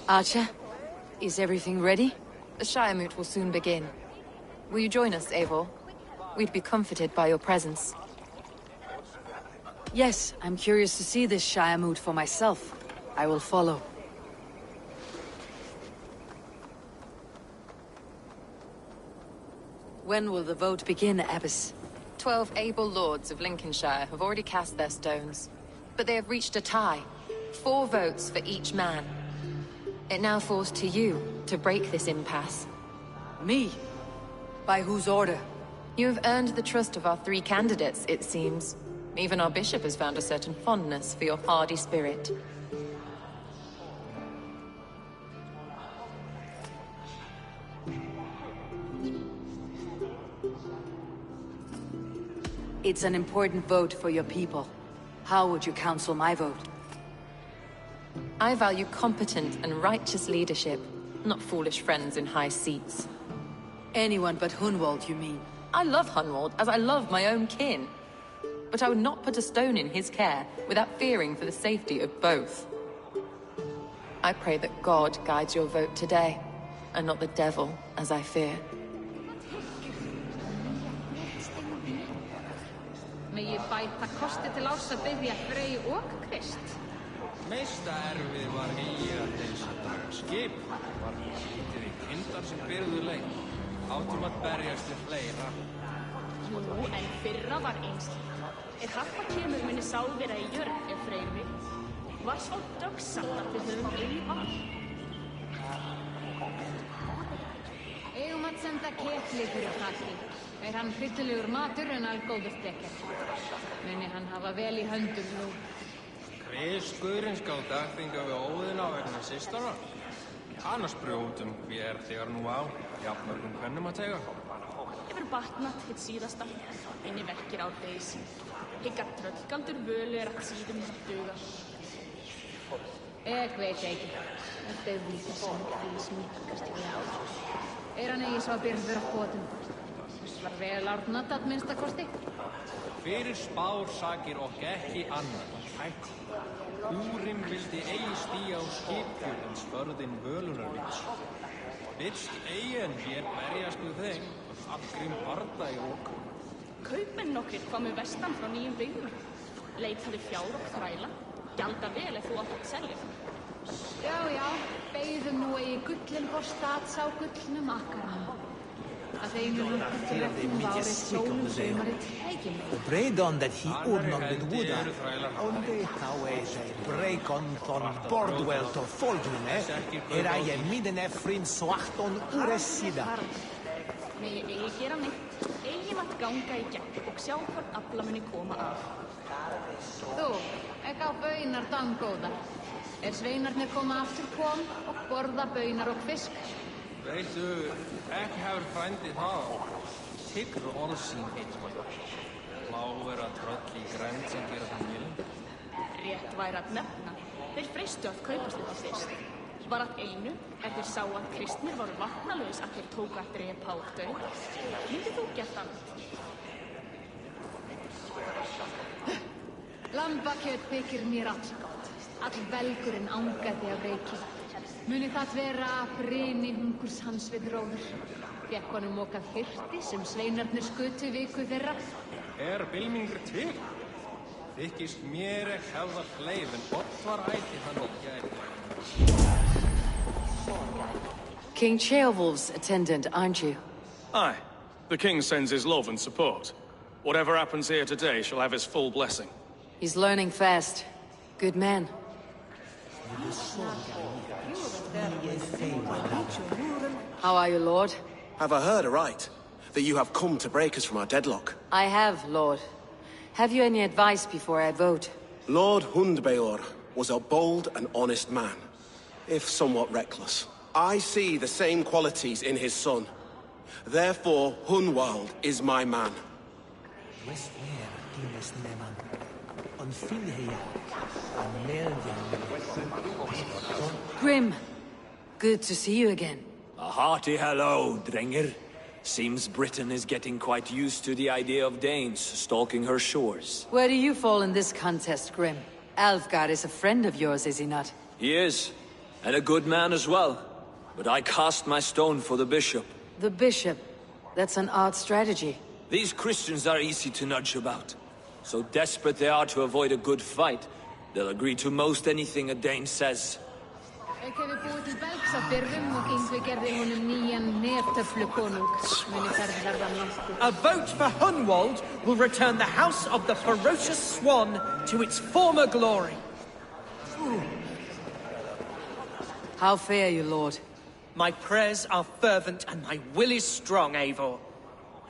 Archer, is everything ready? The Shire Moot will soon begin. Will you join us, Eivor? We'd be comforted by your presence. Yes, I'm curious to see this Shire Moot for myself. I will follow. When will the vote begin, Abbess? 12 able lords of Lincolnshire have already cast their stones, but they have reached a tie. 4 votes for each man. It now falls to you to break this impasse. Me? By whose order? You have earned the trust of our 3 candidates, it seems. Even our bishop has found a certain fondness for your hardy spirit. It's an important vote for your people. How would you counsel my vote? I value competent and righteous leadership, not foolish friends in high seats. Anyone but Hunwald, you mean? I love Hunwald as I love my own kin. But I would not put a stone in his care without fearing for the safety of both. I pray that God guides your vote today, and not the devil, as I fear. Megi bæta kosti til árs að biðja Frey og Krist. Meista erfið var eigi að þeins að draga skip, var lítið í kindar sem byrðu leið. Áttum að berjast við fleira. Nú, en fyrra var einslít. Harpa kemur minni sál vera í jörg Freyr mig. Var svo dögsamt að við höfum eigi val. Eigum að senda ketli fyrir þakki. Hann hryllilegur matur en algóður stekkar. Muni hann hafa vel í höndum nú. Kriskurinn skal dagþinga við óðina vegna systara. Annars brjótum við þegar nú á, jafnmörgum kvennum að tega. Hefur batnat hitt síðasta, inni verkir á deis. Hyggar tröllgaldur völu að síðum duga. Ég veit ekki. Þetta líka sem því smíkast við á. Hann eigi svo byrður á hótum. Var vel árnat að minnstakosti. Fyrir spár sakir og ekki annan. Hætt. Úrim vildi eigi stíja á skipfjörðins förðin völunarvís. Vilst eigi en hér berjast við þeim, allgrím barda í okkur. Kaupmenn nokkrir komu vestan frá nýjum byggðum. Leitaði fjár og þræla. Gjalda vel ef þú átt að selja. Já, beygðum nú eigi gullin på sá gullnum akkarann. Prayed on that he would not be Buddha. Only how a break on Bordwell to Foldune, era je midden efrin swachton uresida. Megi eigi gera neitt, eigi að ganga í gegn og sjá hvort afla muni koma af. Þú, ekki á baunar dangóðar. Sveinarnir koma aftur kom og borða baunar og fisk. Veitu, ekki hefur frændið það. Tigr orðsín eitthvað. Lágvera tröll í grænt sem gera það mjög. Rétt væri að nefna. Þeir freistu að kaupast þetta fyrst. Var að einu, þeir sá að kristnir voru vatnalaus að þeir tóku að drepa á þau. Myndið þú gert annað? Lambakjöt þykir mér allgott. All velgurinn angaði af reiki. Muni það vera bryni hungurs hans við róður. Fékk honum mokað hirti sem sveinarnir skutu viku þeirra. Bylmingur til? Þykist mér ekki hefða fleif en bort var ætti hann í gær. King Ceolwulf's attendant, aren't you? Aye. The king sends his love and support. Whatever happens here today shall have his full blessing. He's learning fast. Good man. How are you, Lord? Have I heard aright? That you have come to break us from our deadlock? I have, Lord. Have you any advice before I vote? Lord Hundbeor was a bold and honest man, if somewhat reckless. I see the same qualities in his son. Therefore, Hunwald is my man. Grim, good to see you again. A hearty hello, Drenger. Seems Britain is getting quite used to the idea of Danes stalking her shores. Where do you fall in this contest, Grim? Alfgar is a friend of yours, is he not? He is, and a good man as well. But I cast my stone for the bishop. The bishop? That's an odd strategy. These Christians are easy to nudge about. So desperate they are to avoid a good fight, they'll agree to most anything a Dane says. Ek hef búið til belgs af byrðum og Yngvi gerði honum nýjan nertöflukonung. Muni ferðarðan nokkuð. A vote for Hunwald will return the House of the Ferocious Swan to its former glory. How fare you, Lord? My prayers are fervent and my will is strong, Eivor.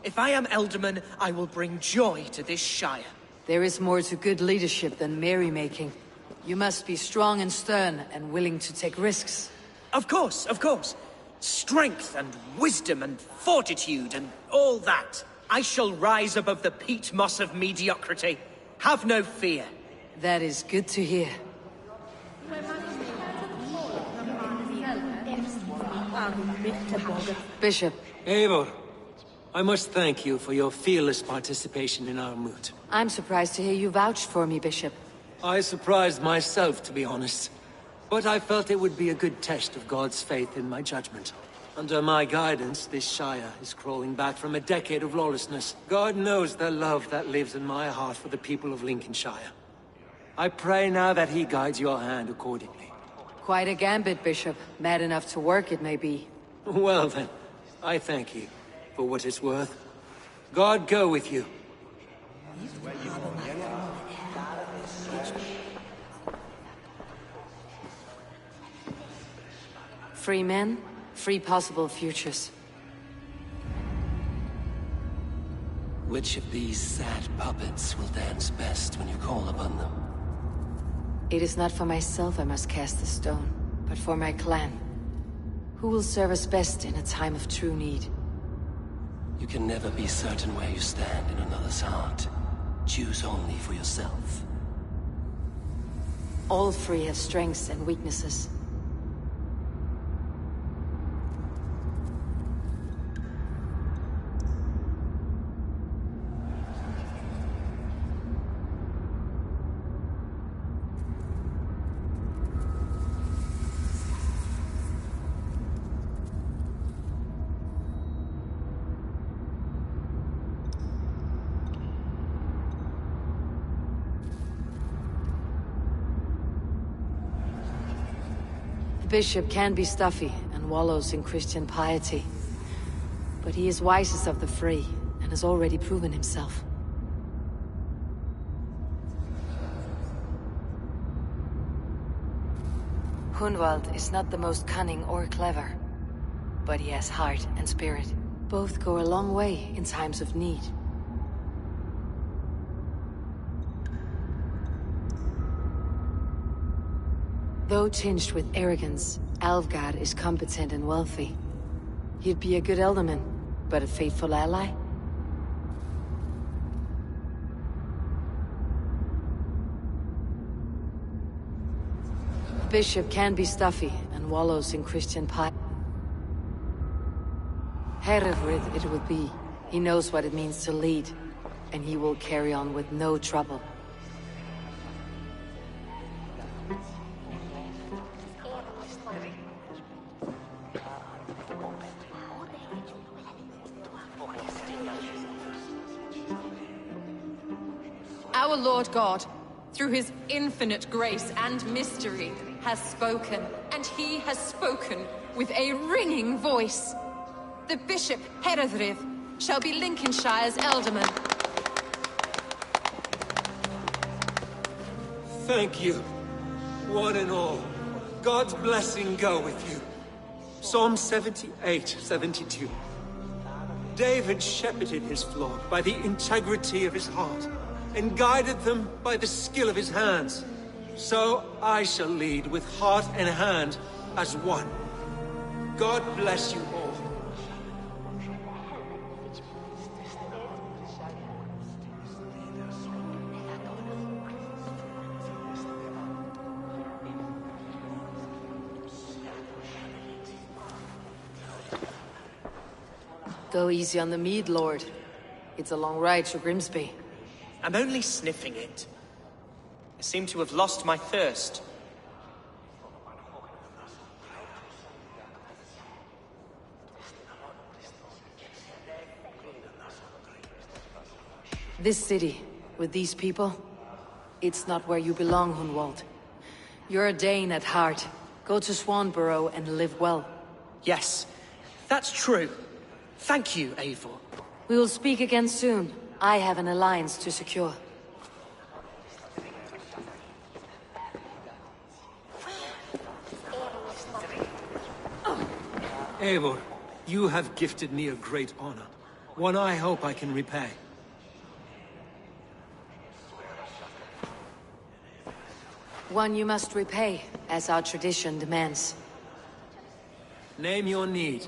If I am Elderman, I will bring joy to this Shire. There is more to good leadership than merrymaking. You must be strong and stern and willing to take risks. Of course, of course. Strength and wisdom and fortitude and all that. I shall rise above the peat moss of mediocrity. Have no fear. That is good to hear. Bishop. Eivor, I must thank you for your fearless participation in our moot. I'm surprised to hear you vouched for me, Bishop. I surprised myself, to be honest. But I felt it would be a good test of God's faith in my judgment. Under my guidance, this Shire is crawling back from a decade of lawlessness. God knows the love that lives in my heart for the people of Lincolnshire. I pray now that he guides your hand accordingly. Quite a gambit, Bishop. Mad enough to work, it may be. Well then, I thank you for what it's worth. God go with you. Free men, free possible futures. Which of these sad puppets will dance best when you call upon them? It is not for myself I must cast the stone, but for my clan. Who will serve us best in a time of true need? You can never be certain where you stand in another's heart. Choose only for yourself. All three have strengths and weaknesses. The bishop can be stuffy and wallows in Christian piety. But he is wisest of the three, and has already proven himself. Hunwald is not the most cunning or clever, but he has heart and spirit. Both go a long way in times of need. Though tinged with arrogance, Alfgar is competent and wealthy. He'd be a good elderman, but a faithful ally? The bishop can be stuffy and wallows in Christian piety. Hereford it will be. He knows what it means to lead, and he will carry on with no trouble. Our Lord God, through his infinite grace and mystery, has spoken, and he has spoken with a ringing voice. The Bishop Hereford shall be Lincolnshire's Elderman. Thank you, one and all. God's blessing go with you. Psalm 78, 72. David shepherded his flock by the integrity of his heart, and guided them by the skill of his hands. So I shall lead with heart and hand as one. God bless you all. Go easy on the mead, Lord. It's a long ride to Grimsby. I'm only sniffing it. I seem to have lost my thirst. This city, with these people, it's not where you belong, Hunwald. You're a Dane at heart. Go to Swanborough and live well. Yes, that's true. Thank you, Eivor. We will speak again soon. I have an alliance to secure. Eivor, you have gifted me a great honor. One I hope I can repay. One you must repay, as our tradition demands. Name your need.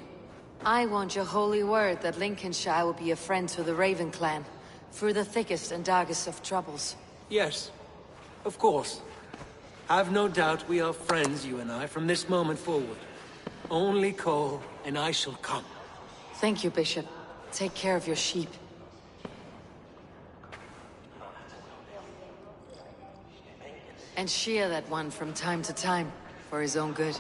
I want your holy word that Lincolnshire will be a friend to the Raven clan, through the thickest and darkest of troubles. Yes, of course. Have no doubt we are friends, you and I, from this moment forward. Only call, and I shall come. Thank you, Bishop. Take care of your sheep. And shear that one from time to time, for his own good.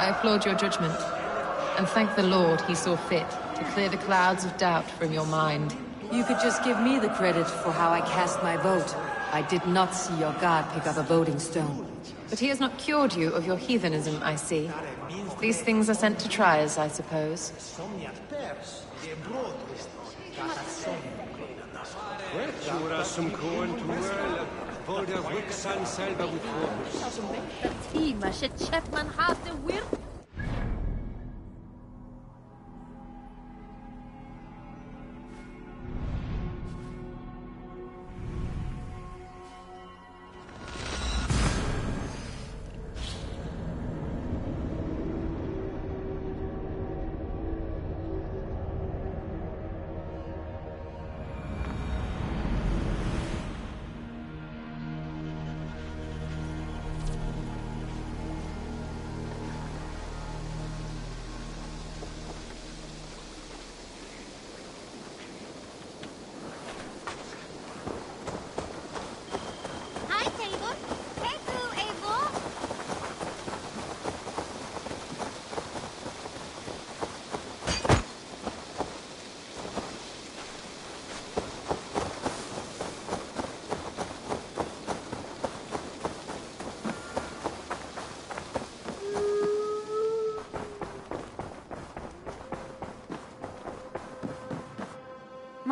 I applaud your judgment, and thank the Lord he saw fit to clear the clouds of doubt from your mind. You could just give me the credit for how I cast my vote. I did not see your god pick up a voting stone. But he has not cured you of your heathenism, I see. These things are sent to try us, I suppose.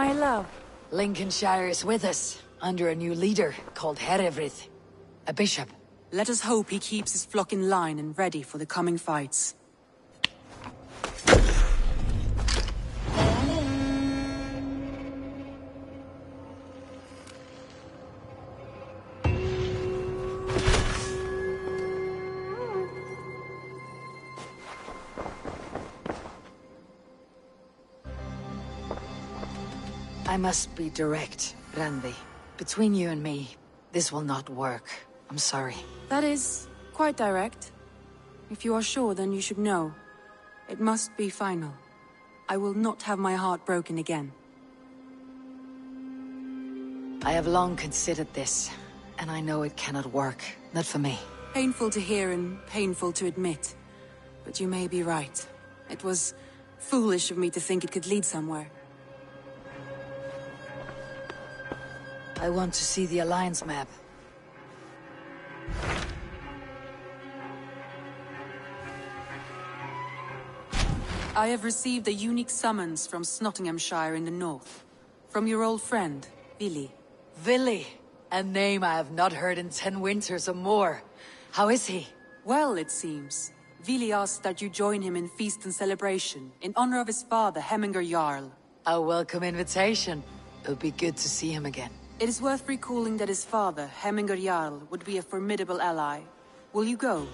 My love. Lincolnshire is with us, under a new leader called Herefrith, a bishop. Let us hope he keeps his flock in line and ready for the coming fights. I must be direct, Randi. Between you and me, this will not work. I'm sorry. That is quite direct. If you are sure, then you should know. It must be final. I will not have my heart broken again. I have long considered this, and I know it cannot work. Not for me. Painful to hear and painful to admit. But you may be right. It was foolish of me to think it could lead somewhere. I want to see the Alliance map. I have received a unique summons from Nottinghamshire in the north. From your old friend, Vili. Vili? A name I have not heard in 10 winters or more. How is he? Well, it seems. Vili asked that you join him in feast and celebration, in honor of his father, Hemminger Jarl. A welcome invitation. It'll be good to see him again. It is worth recalling that his father, Hemminger Jarl, would be a formidable ally. Will you go?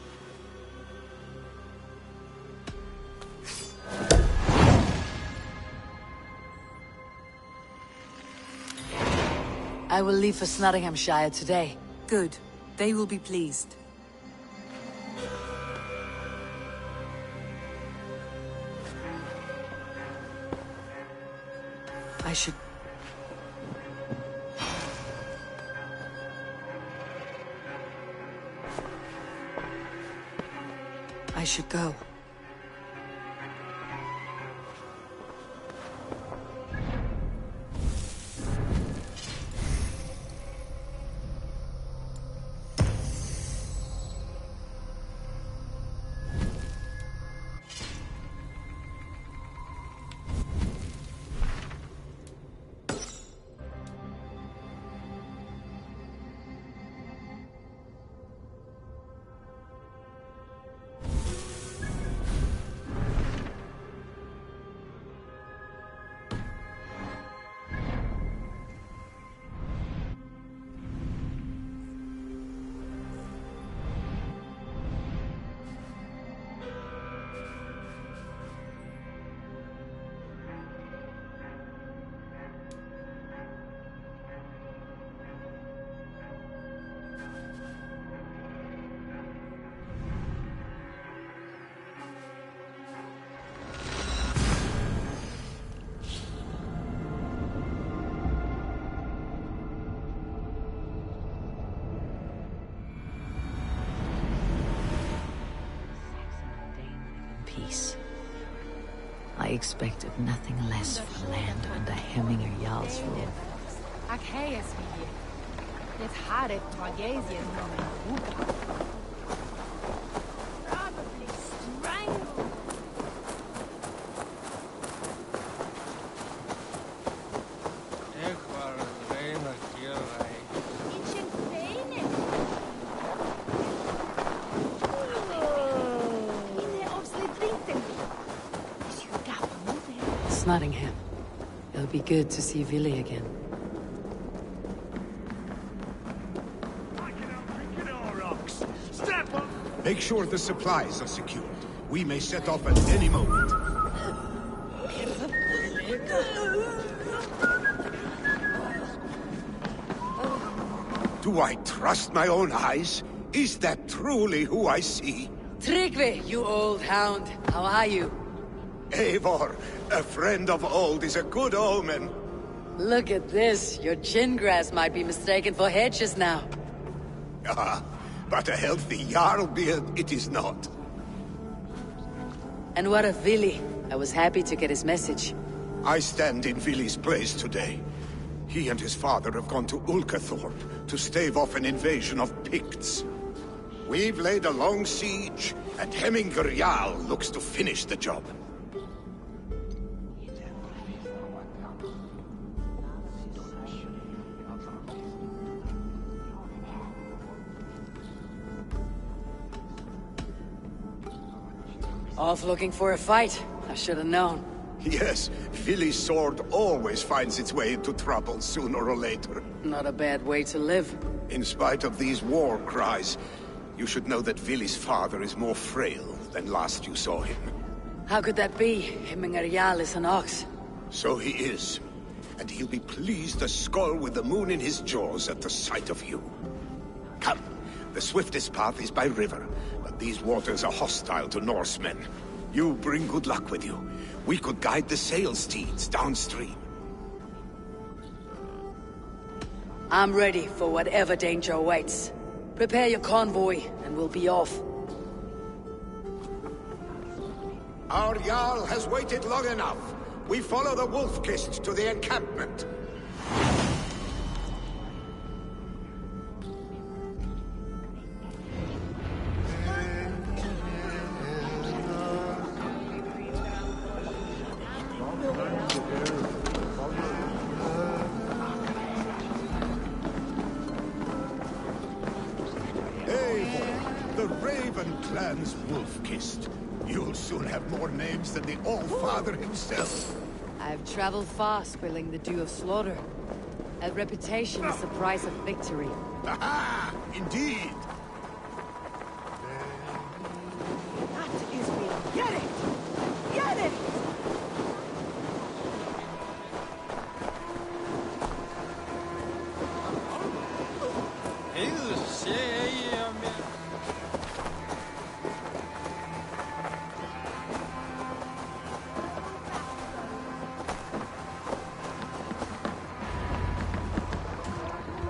I will leave for Nottinghamshire today. Good. They will be pleased. I should go. I expected nothing less from land under Hemminger Jarl's rule. Nottingham. It'll be good to see Vili again. Make sure the supplies are secured. We may set off at any moment. Do I trust my own eyes? Is that truly who I see? Tryggvi, you old hound. How are you? Eivor, a friend of old is a good omen. Look at this. Your chin grass might be mistaken for hedges now. Ah, but a healthy Jarl beard it is not. And what of Vili? I was happy to get his message. I stand in Vili's place today. He and his father have gone to Ulkathorpe to stave off an invasion of Picts. We've laid a long siege, and Hemminger Jarl looks to finish the job. Off looking for a fight. I should have known. Yes, Vili's sword always finds its way into trouble sooner or later. Not a bad way to live. In spite of these war cries, you should know that Vili's father is more frail than last you saw him. How could that be? Hemingerial is an ox. So he is. And he'll be pleased to skull with the moon in his jaws at the sight of you. Come, the swiftest path is by river, but these waters are hostile to Norsemen. You bring good luck with you. We could guide the sail steeds downstream. I'm ready for whatever danger awaits. Prepare your convoy, and we'll be off. Our Jarl has waited long enough. We follow the Wolf-Kissed to the encampment. Eivor, the Raven clan's Wolf-Kissed. You'll soon have more names than the All-Father himself. I've traveled far, spilling the dew of slaughter. A reputation is the price of victory. Aha! Indeed! That is me. Get it! Get it!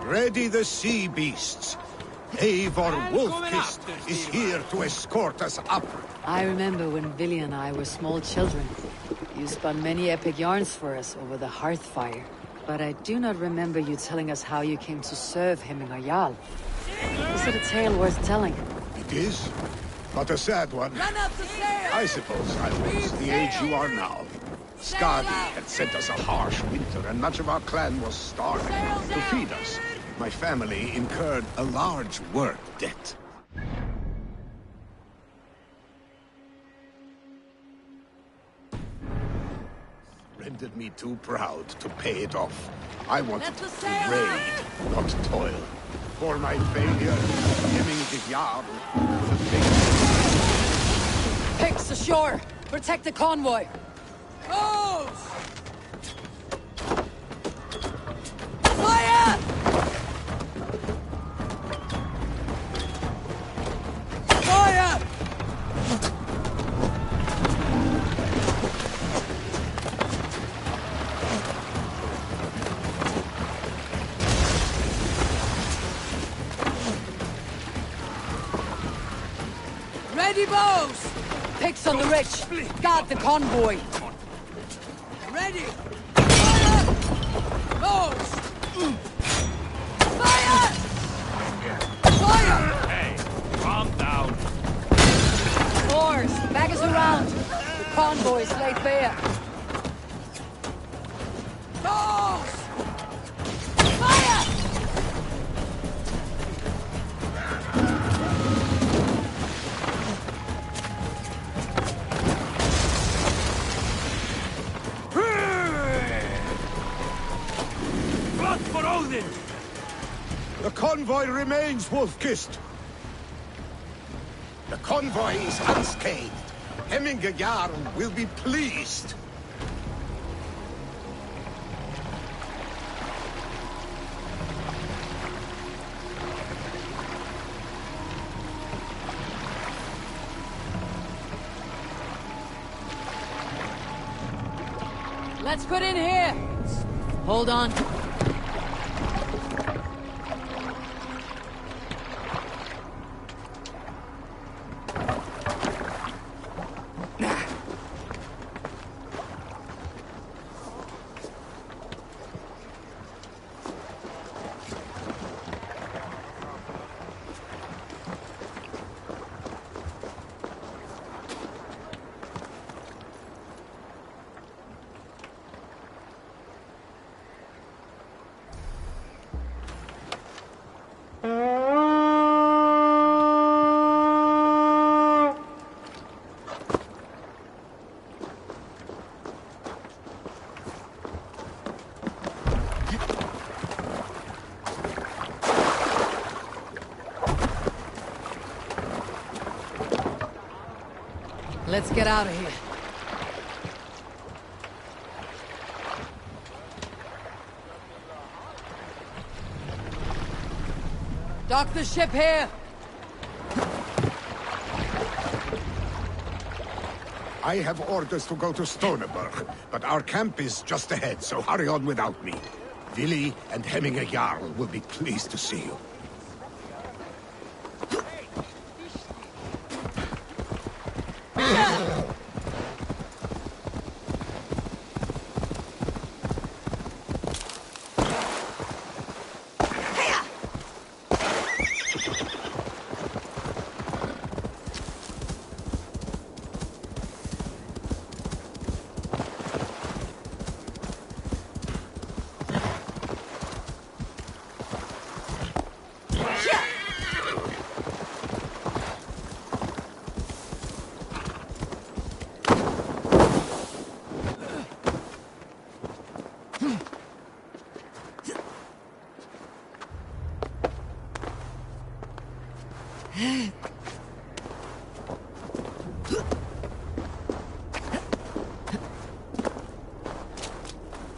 Ready the sea beasts. Eivor Wolf-Kissed is here to escort us up. I remember when Vili and I were small children. You spun many epic yarns for us over the hearth fire. But I do not remember you telling us how you came to serve Hemingerial. Is it a tale worth telling? It is, but a sad one. Run up the stairs! I suppose I was the age you are now. Skadi had sent us a harsh winter, and much of our clan was starving. To feed us, my family incurred a large work debt. Rendered me too proud to pay it off. I wanted to raid, not toil. For my failure, Hemingerial will pay. Picks ashore! Protect the convoy! Fire! Fire! Ready, bows! Picks on the rich! Guard the convoy! Ready! Fire! Bows! Fire! Fire! Hey, calm down. Oars, back us around. The convoy's laid bare. Bows! Fire! Blood for Odin! The convoy remains, Wolf-Kissed. The convoy is unscathed. Hemingerial will be pleased. Let's put in here. Hold on. Let's get out of here. Dock the ship here! I have orders to go to Stoneberg, but our camp is just ahead, so hurry on without me. Vili and Hemminger Jarl will be pleased to see you.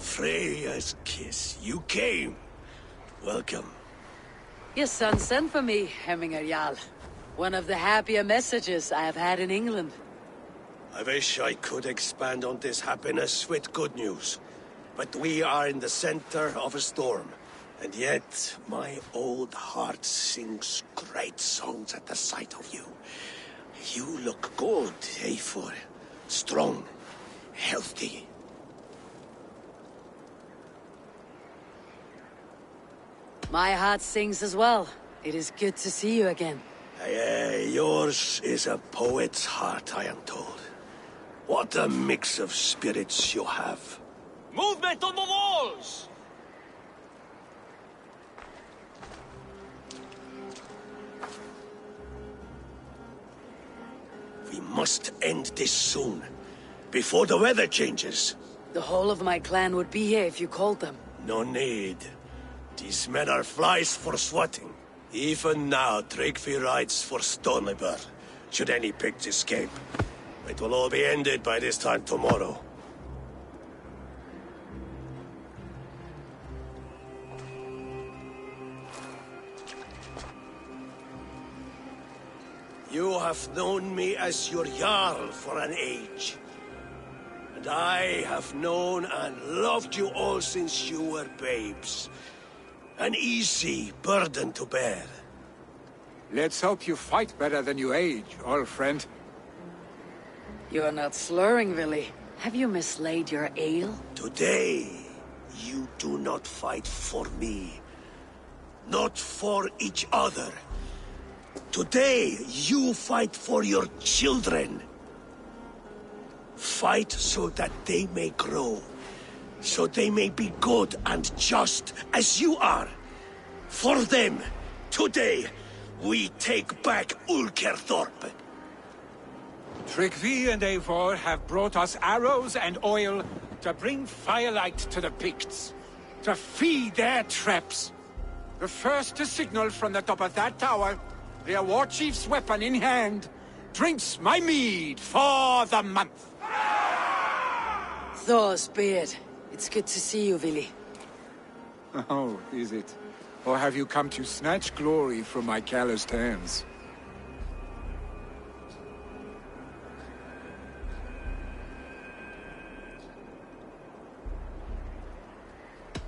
Freya's kiss. You came. Welcome. Your son sent for me, Hemminger Jarl. One of the happier messages I have had in England. I wish I could expand on this happiness with good news. But we are in the center of a storm. And yet, my old heart sings great songs at the sight of you. You look good, Eivor. Strong, healthy. My heart sings as well. It is good to see you again. Yours is a poet's heart, I am told. What a mix of spirits you have. Movement on the walls! We must end this soon, before the weather changes. The whole of my clan would be here if you called them. No need. These men are flies for swatting. Even now, Tryggvi rides for Stoneberg, should any Picts escape. It will all be ended by this time tomorrow. You have known me as your Jarl for an age. And I have known and loved you all since you were babes. An easy burden to bear. Let's hope you fight better than you age, old friend. You're not slurring, Vili. Have you mislaid your ale? Today, you do not fight for me. Not for each other. Today, you fight for your children. Fight so that they may grow. So they may be good and just as you are. For them, today, we take back Ulkerthorpe. Tryggvi and Eivor have brought us arrows and oil to bring firelight to the Picts, to feed their traps. The first to signal from the top of that tower, their war chief's weapon in hand, drinks my mead for the month. Thor's beard. It's good to see you, Vili. Oh, is it? Or have you come to snatch glory from my calloused hands?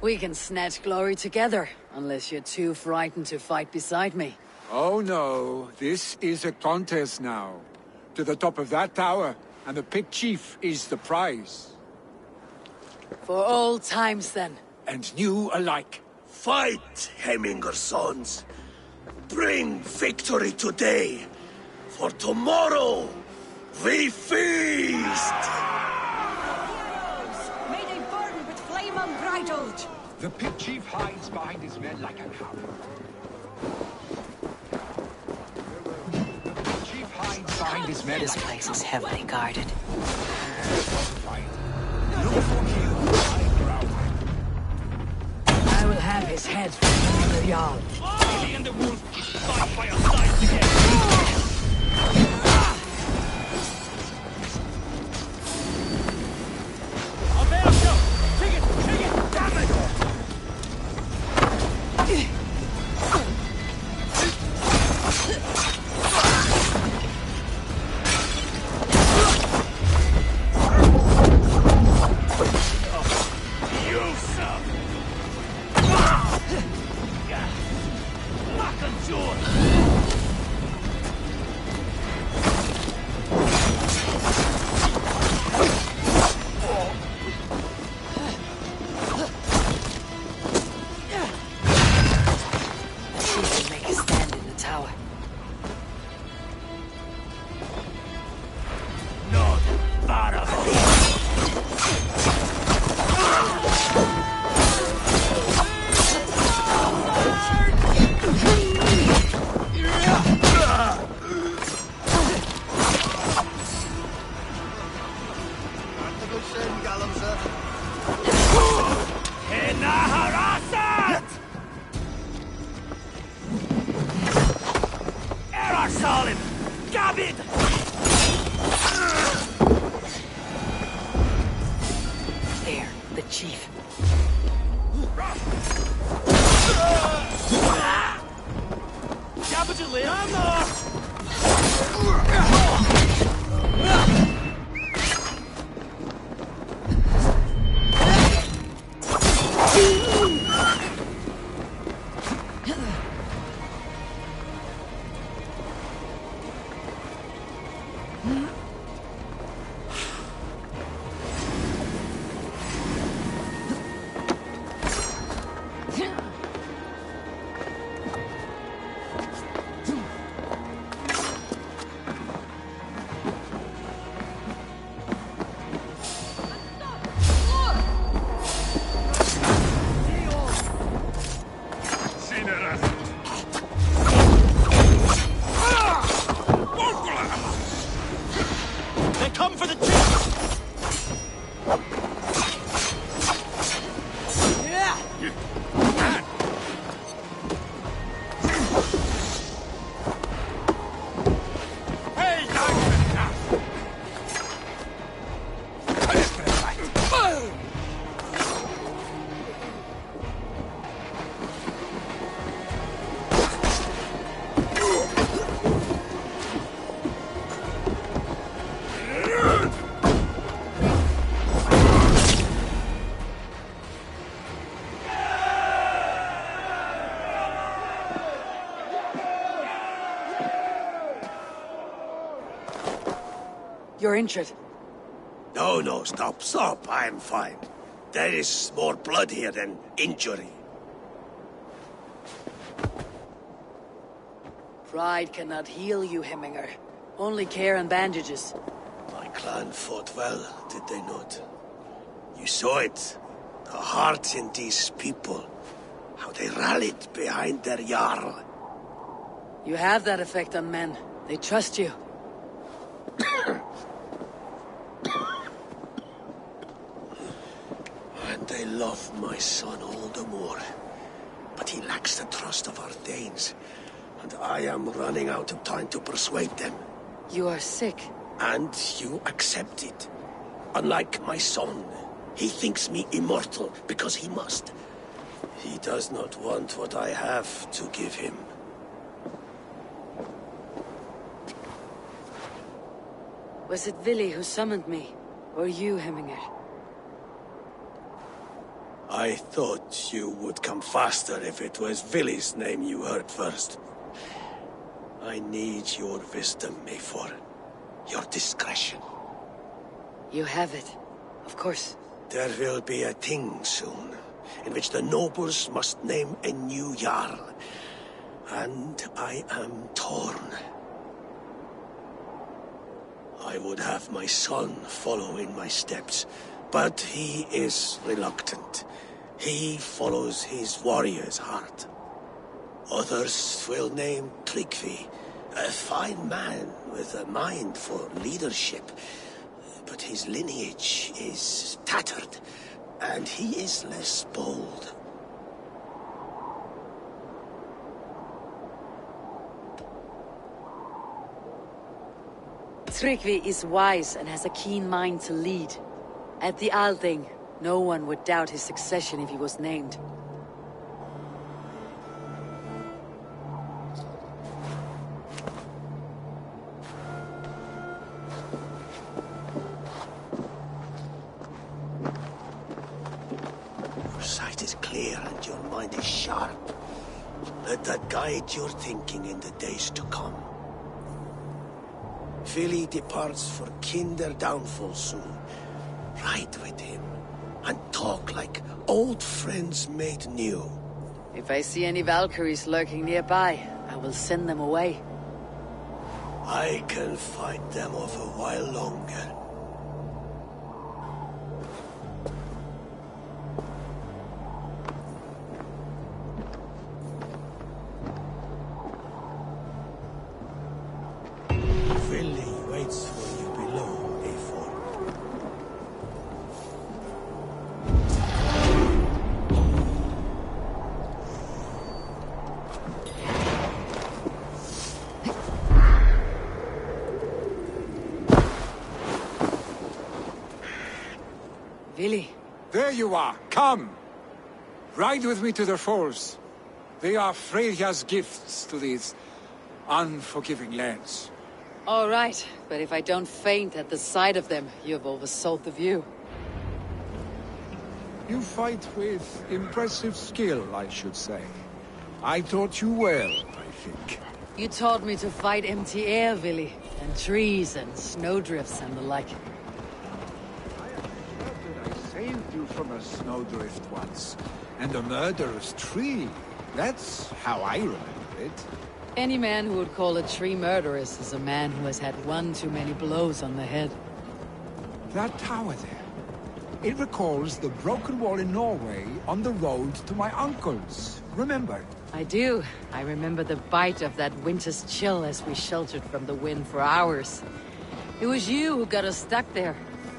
We can snatch glory together, unless you're too frightened to fight beside me. Oh no, this is a contest now. To the top of that tower, and the Pict Chief is the prize. For old times, then. And new alike. Fight, Hemminger sons. Bring victory today. For tomorrow, we feast! May they burn with flame unbridled! The Pict Chief hides behind his men like a coward. The Pict Chief hides behind his men. This place is heavily guarded. I will have his head from the yard. Billy and the wolf is side by side together. There, the chief. You're injured. No, stop. I'm fine. There is more blood here than injury. Pride cannot heal you, Hemminger. Only care and bandages. My clan fought well, did they not? You saw it. The heart in these people. How they rallied behind their Jarl. You have that effect on men. They trust you. And they love my son all the more. But he lacks the trust of our Danes. And I am running out of time to persuade them. You are sick. And you accept it. Unlike my son, he thinks me immortal because he must. He does not want what I have to give him. Was it Vili who summoned me? Or you, Hemminger? I thought you would come faster if it was Vili's name you heard first. I need your wisdom, Eivor. Your discretion. You have it. Of course. There will be a thing soon, in which the nobles must name a new Jarl. And I am torn. I would have my son follow in my steps, but he is reluctant. He follows his warrior's heart. Others will name Tryggvi, a fine man with a mind for leadership. But his lineage is tattered, and he is less bold. Tryggvi is wise and has a keen mind to lead. At the Althing, no one would doubt his succession if he was named. Your sight is clear and your mind is sharp. Let that guide your thinking in the days to come. Vili departs for kinder downfall soon. Ride with him, and talk like old friends made new. If I see any Valkyries lurking nearby, I will send them away. I can fight them off a while longer. Vili. There you are. Come. Ride with me to the falls. They are Freya's gifts to these unforgiving lands. All right, but if I don't faint at the sight of them, you've oversold the view. You fight with impressive skill, I should say. I taught you well, I think. You taught me to fight empty air, Vili, and trees and snowdrifts and the like. I saved you from a snowdrift once, and a murderous tree. That's how I remember it. Any man who would call a tree murderous is a man who has had one too many blows on the head. That tower there. It recalls the broken wall in Norway on the road to my uncle's. Remember? I do. I remember the bite of that winter's chill as we sheltered from the wind for hours. It was you who got us stuck there.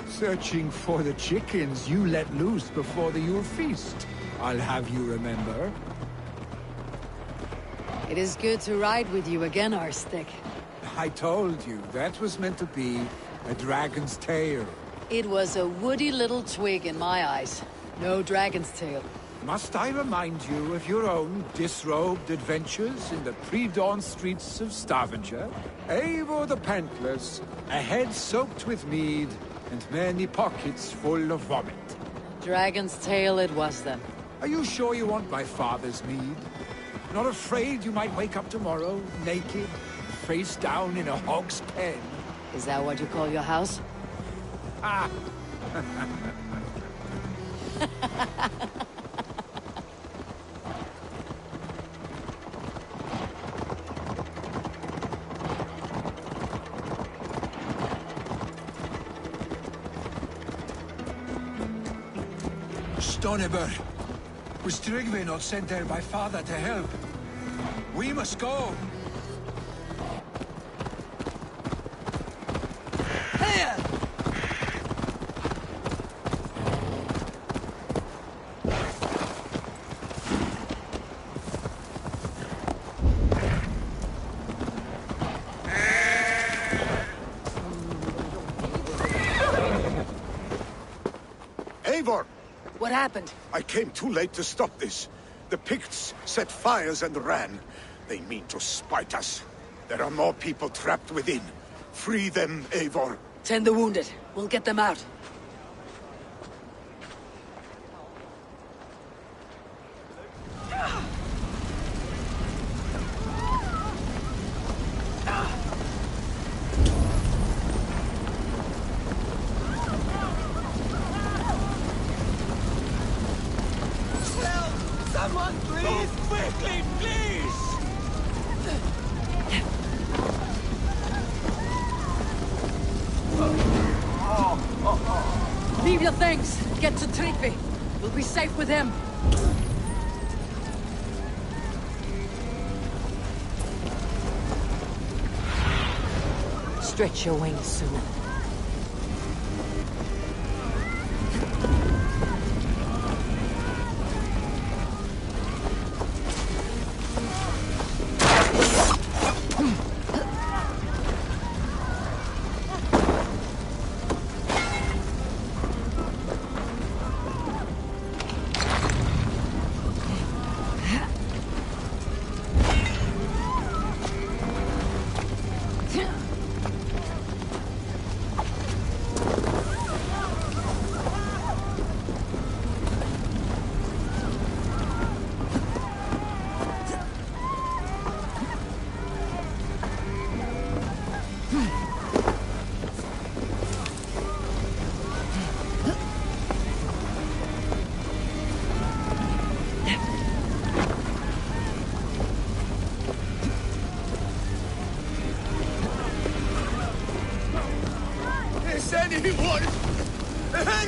Searching for the chickens you let loose before the Yule feast. I'll have you remember. It is good to ride with you again, Arstic. I told you, that was meant to be a dragon's tail. It was a woody little twig in my eyes. No dragon's tail. Must I remind you of your own disrobed adventures in the pre-dawn streets of Stavanger? Eivor the Pantless, a head soaked with mead, and many pockets full of vomit. Dragon's tail it was then. Are you sure you want my father's mead? Not afraid you might wake up tomorrow, naked, face down in a hog's pen? Is that what you call your house? Ah! Stoneber, was Tryggvi not sent there by father to help? We must go! Hey! Eivor! What happened? I came too late to stop this. The Picts set fires and ran. They mean to spite us. There are more people trapped within. Free them, Eivor. Tend the wounded. We'll get them out. Someone, please! Quickly, please! Leave your things. Get to Tryggvi. We'll be safe with him. Stretch your wings soon.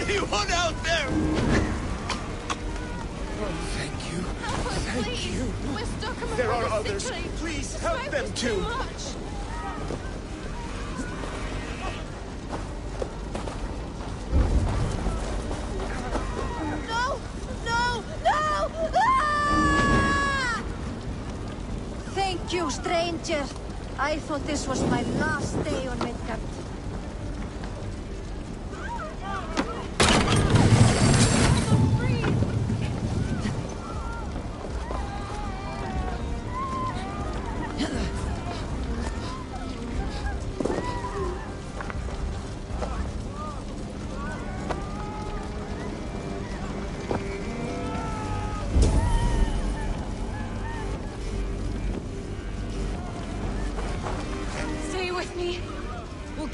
Anyone out there? Thank you. Thank you. We're stuck among There are all the others. sick trees. Please The help smoke them is too. much. No! No! No! Ah! Thank you, stranger. I thought this was my last day on Midgard.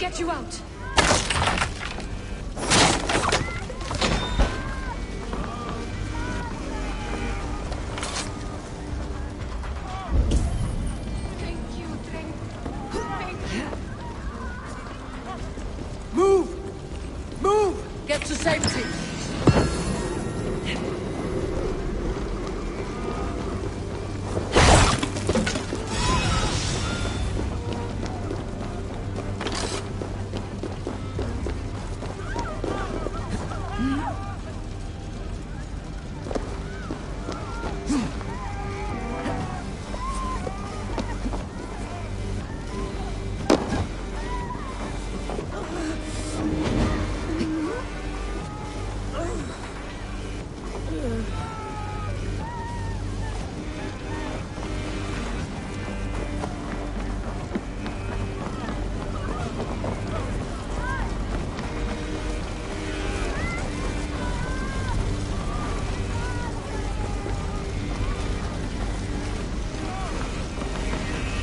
get you out. Move! Move! Get to safety!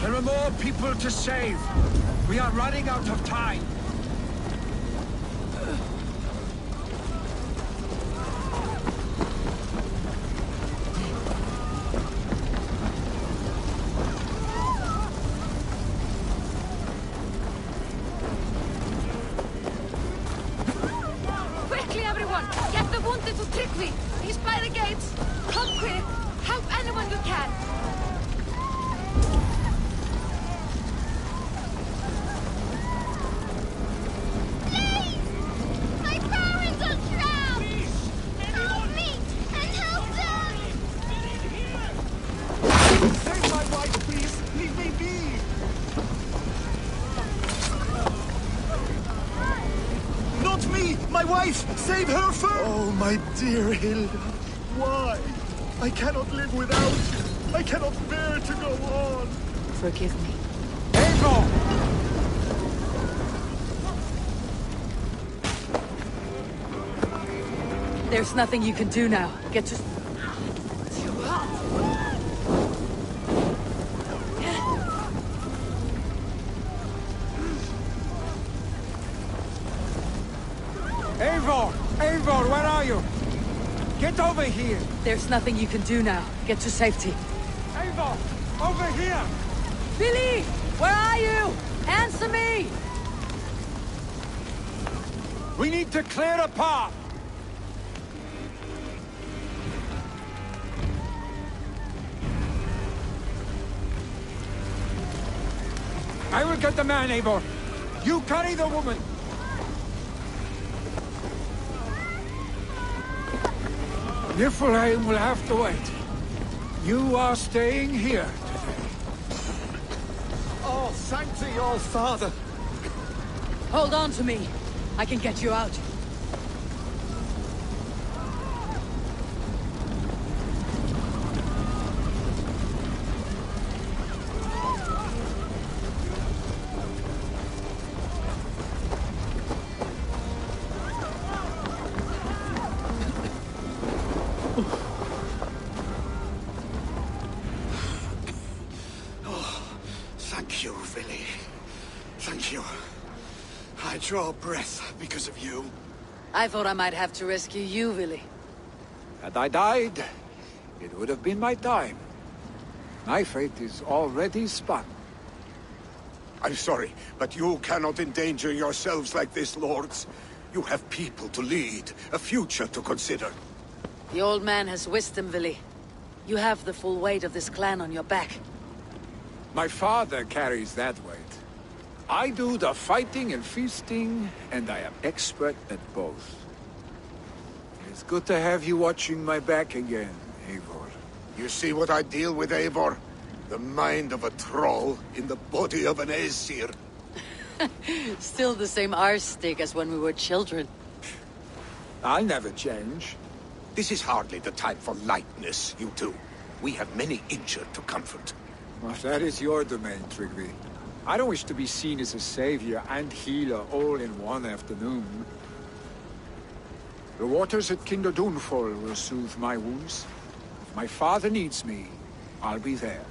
There are more people to save. We are running out of time. Quickly, everyone! Get the wounded to Tryggvi! He's by the gates! Come quick! Help anyone you can! My parents are trapped! Help me! And help them! Save my wife, please! Leave me be! Not me! My wife! Save her first! Oh, my dear Hilda. Why? I cannot live without you. I cannot bear to go on. Forgive me. Eivor! There's nothing you can do now. Get to... Eivor! Eivor, where are you? Get over here! There's nothing you can do now. Get to safety. Eivor! Over here! Billy! Where are you? Answer me! We need to clear a path! I will get the man, Eivor. You carry the woman. Niflheim will have to wait. You are staying here today. Oh, thank thee, all father. Hold on to me. I can get you out. Thank you, Vili. Thank you. I draw breath because of you. I thought I might have to rescue you, Billy. Had I died, it would have been my time. My fate is already spun. I'm sorry, but you cannot endanger yourselves like this, lords. You have people to lead, a future to consider. The old man has wisdom, Billy. You have the full weight of this clan on your back. My father carries that weight. I do the fighting and feasting, and I am expert at both. It's good to have you watching my back again, Eivor. You see what I deal with, Eivor? The mind of a troll in the body of an Aesir. Still the same arse stick as when we were children. I'll never change. This is hardly the time for lightness, you two. We have many injured to comfort. Well, that is your domain, Tryggvi. I don't wish to be seen as a savior and healer all in one afternoon. The waters at Kinder Dunfall will soothe my wounds. If my father needs me, I'll be there.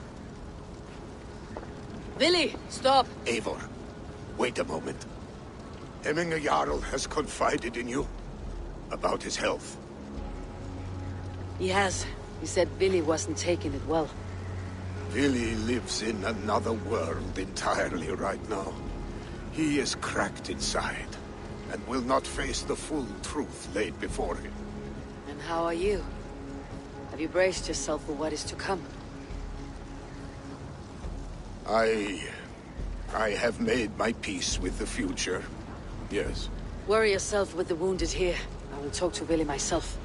Billy, stop! Eivor, wait a moment. Hemminger Jarl has confided in you about his health. He has. He said Billy wasn't taking it well. Billy lives in another world entirely right now. He is cracked inside, and will not face the full truth laid before him. And how are you? Have you braced yourself for what is to come? I have made my peace with the future. Yes. Worry yourself with the wounded here. I will talk to Billy myself.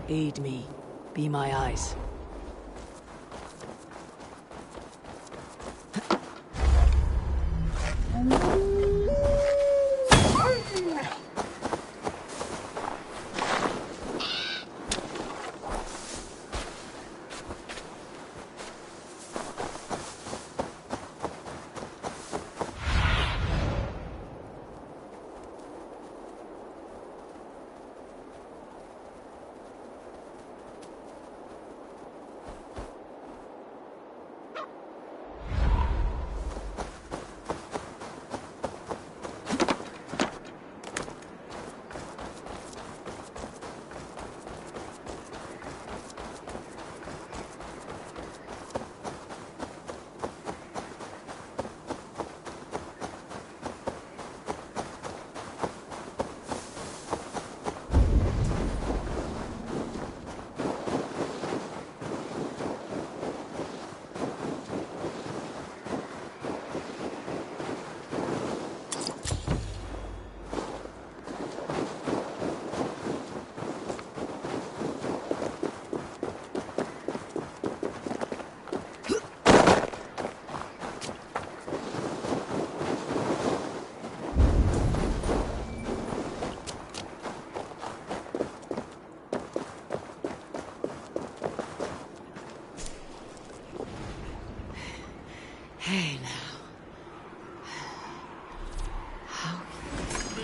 Aid me. Be my eyes. Hey now. How? Me.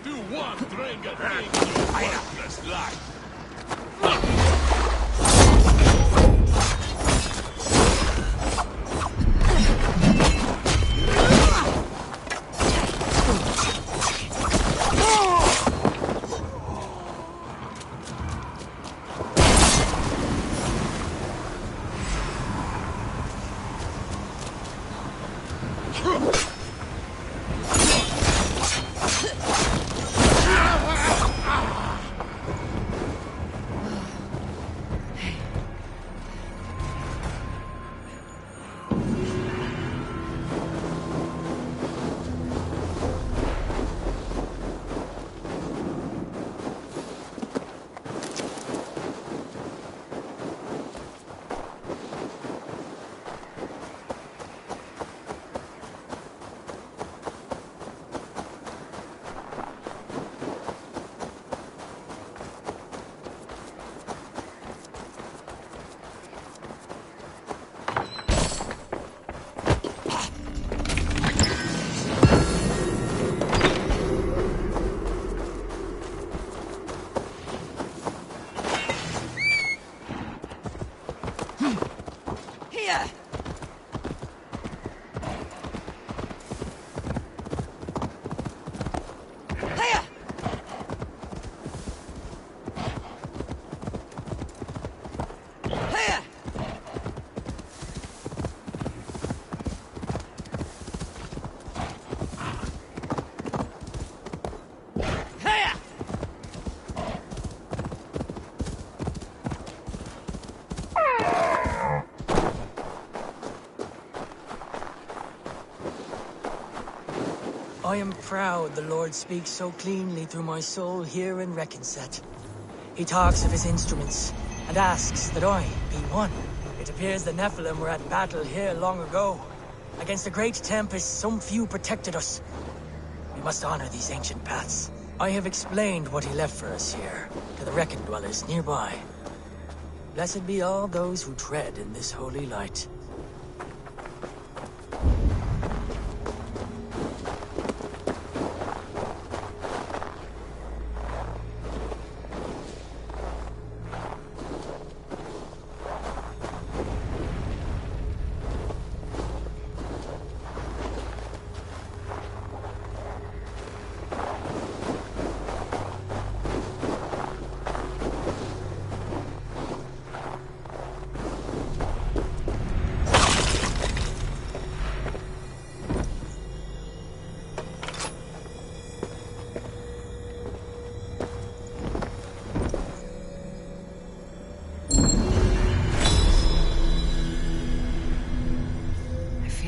Do one drink a thing, you worthless life. I am proud the Lord speaks so cleanly through my soul here in Reckenset. He talks of his instruments, and asks that I be one. It appears the Nephilim were at battle here long ago. Against a great tempest, some few protected us. We must honor these ancient paths. I have explained what he left for us here, to the Reckon dwellers nearby. Blessed be all those who tread in this holy light.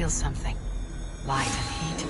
Something. Light and heat.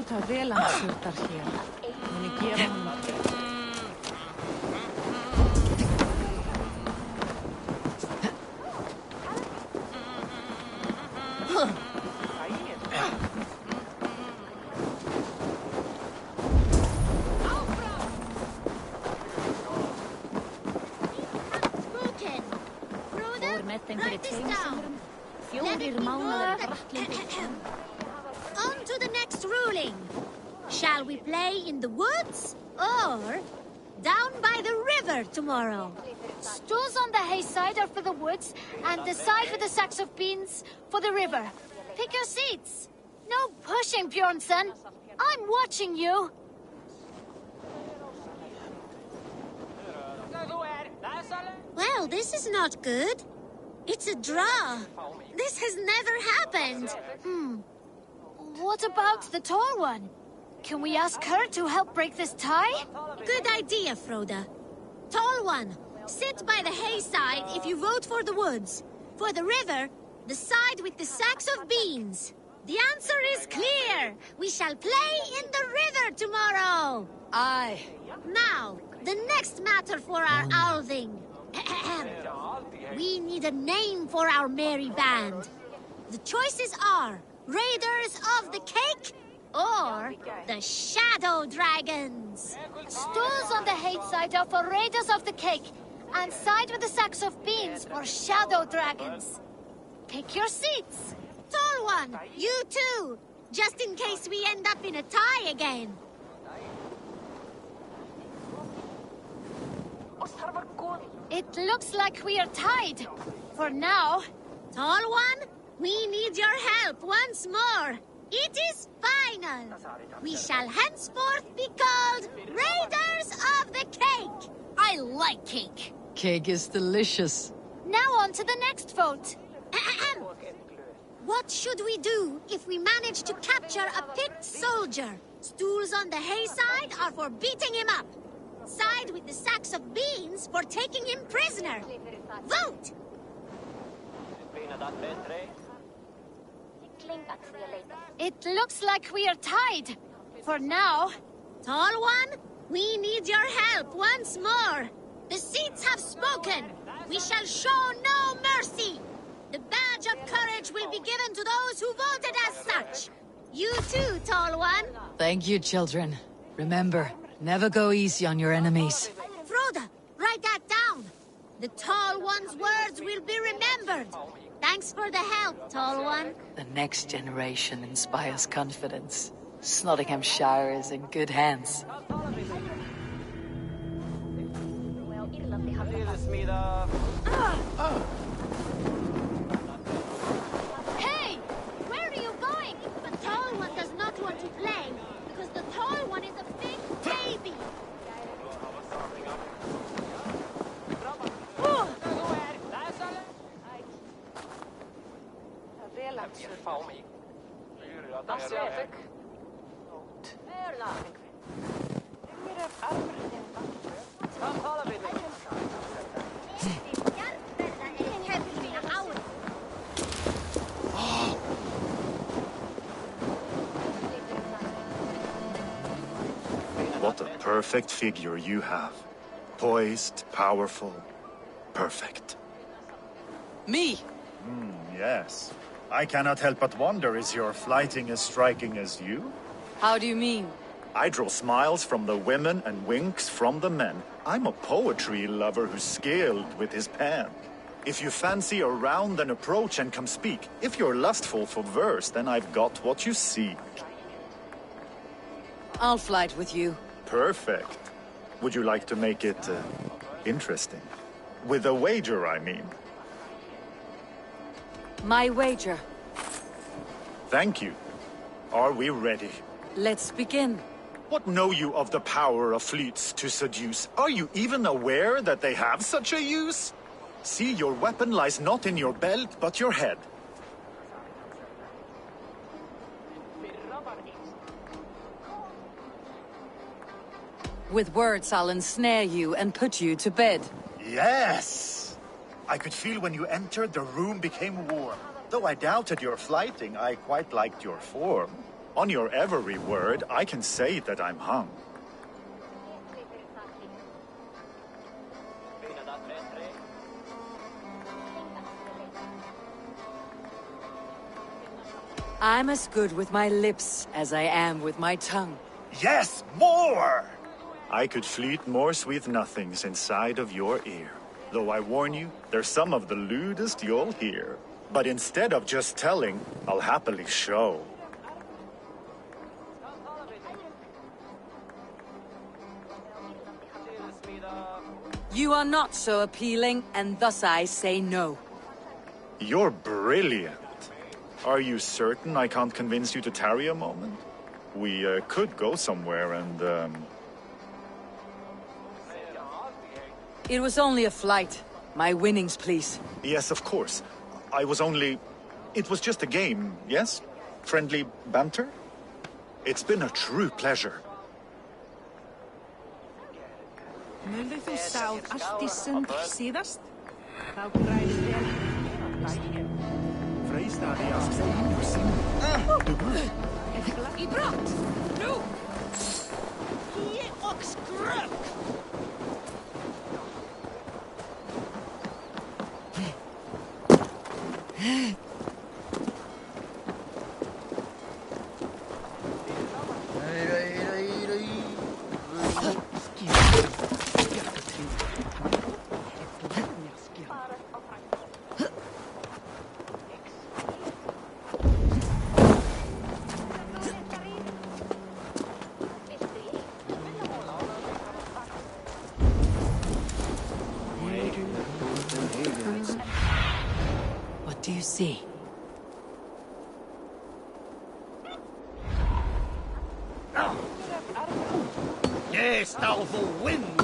ta vel anslutar hér. Men ni ger honom On to the next ruling. Shall we play in the woods or down by the river tomorrow? Stools on the hay side are for the woods, and the side with the sacks of beans for the river. Pick your seats. No pushing, Bjornsson. I'm watching you. Well, this is not good. It's a draw. This has never happened. What about the tall one? Can we ask her to help break this tie? Good idea, Froda. Tall one, sit by the hay side if you vote for the woods. For the river, the side with the sacks of beans. The answer is clear. We shall play in the river tomorrow. Aye. Now, the next matter for our Alving. We need a name for our merry band. The choices are Raiders of the Cake or the Shadow Dragons. Stools on the hay side are for Raiders of the Cake, and side with the sacks of beans for Shadow Dragons. Pick your seats. Tall one, you too, just in case we end up in a tie again. It looks like we are tied. For now. Tall one, we need your help once more. It is final. We shall henceforth be called Raiders of the Cake. I like cake. Cake is delicious. Now on to the next vote. What should we do if we manage to capture a picked soldier? Stools on the hay side are for beating him up. Side with the sacks of beans for taking him prisoner. Vote! It looks like we are tied. For now. Tall one, we need your help once more. The seats have spoken. We shall show no mercy. The badge of courage will be given to those who voted as such. You too, Tall one. Thank you, children. Remember, never go easy on your enemies. Froda, write that down. The Tall One's words will be remembered. Thanks for the help, Tall One. The next generation inspires confidence. Nottinghamshire is in good hands. Hey! Where are you going? The Tall One does not want to play, because the Tall One is a big baby. What a perfect figure you have. Poised, powerful, perfect. Me? Yes. I cannot help but wonder, is your flighting as striking as you? How do you mean? I draw smiles from the women and winks from the men. I'm a poetry lover who's skilled with his pen. If you fancy a round, then approach and come speak. If you're lustful for verse, then I've got what you seek. I'll flight with you. Perfect. Would you like to make it interesting? With a wager, I mean. My wager. Thank you. Are we ready? Let's begin. What know you of the power of fleets to seduce? Are you even aware that they have such a use? See, your weapon lies not in your belt, but your head. With words, I'll ensnare you and put you to bed. Yes! I could feel when you entered, the room became warm. Though I doubted your flighting, I quite liked your form. On your every word, I can say that I'm hung. I'm as good with my lips as I am with my tongue. Yes, more! I could fleet more sweet nothings inside of your ear. Though I warn you, they're some of the lewdest you'll hear. But instead of just telling, I'll happily show. You are not so appealing, and thus I say no. You're brilliant. Are you certain I can't convince you to tarry a moment? We could go somewhere and, It was only a flight. My winnings, please. Yes, of course. It was just a game, yes? Friendly banter? It's been a true pleasure. Mulðu þú sáð allt í sund síðast? Þá græði vel. Freistad í að segja sín. Í brott! Nú! Hí og skrökk! What do you see? Yes, thou for wind.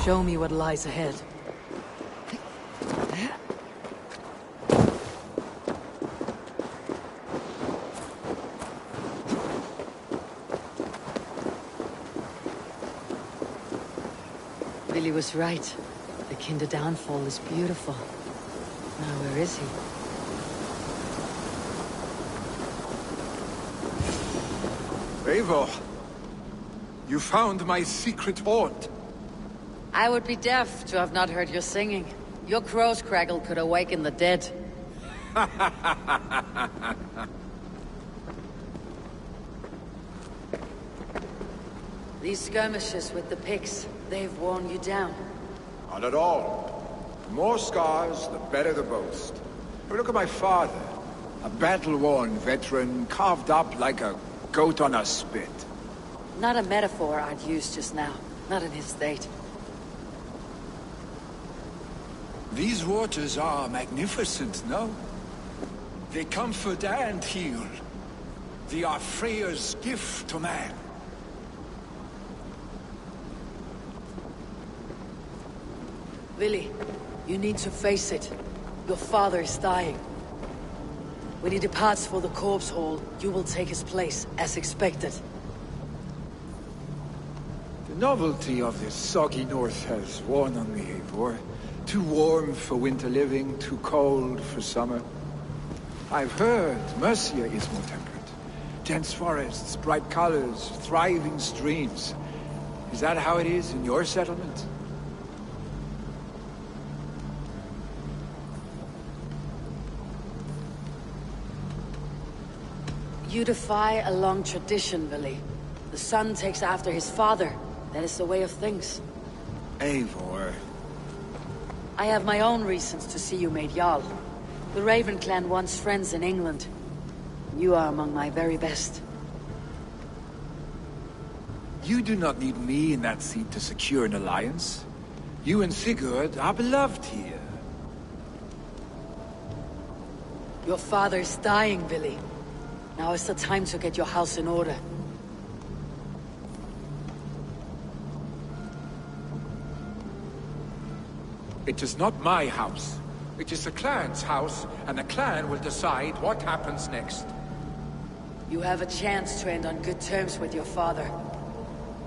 Show me what lies ahead. Billy was right. The Kinder downfall is beautiful. Now where is he? Eivor, you found my secret hoard. I would be deaf to have not heard your singing. Your crow's crackle could awaken the dead. These skirmishes with the Picts, they've worn you down. Not at all. The more scars, the better the boast. But look at my father. A battle-worn veteran, carved up like a goat on a spit. Not a metaphor I'd use just now. Not in his state. These waters are magnificent, no? They comfort and heal. They are Freya's gift to man. Vili, you need to face it. Your father is dying. When he departs for the corpse hall, you will take his place, as expected. The novelty of this soggy north has worn on me, Eivor. Too warm for winter living, too cold for summer. I've heard Mercia is more temperate. Dense forests, bright colors, thriving streams. Is that how it is in your settlement? You defy a long tradition, Vili. The son takes after his father. That is the way of things. Eivor. I have my own reasons to see you made Jarl. The Raven clan wants friends in England. You are among my very best. You do not need me in that seat to secure an alliance. You and Sigurd are beloved here. Your father is dying, Vili. Now is the time to get your house in order. It is not my house. It is the clan's house, and the clan will decide what happens next. You have a chance to end on good terms with your father.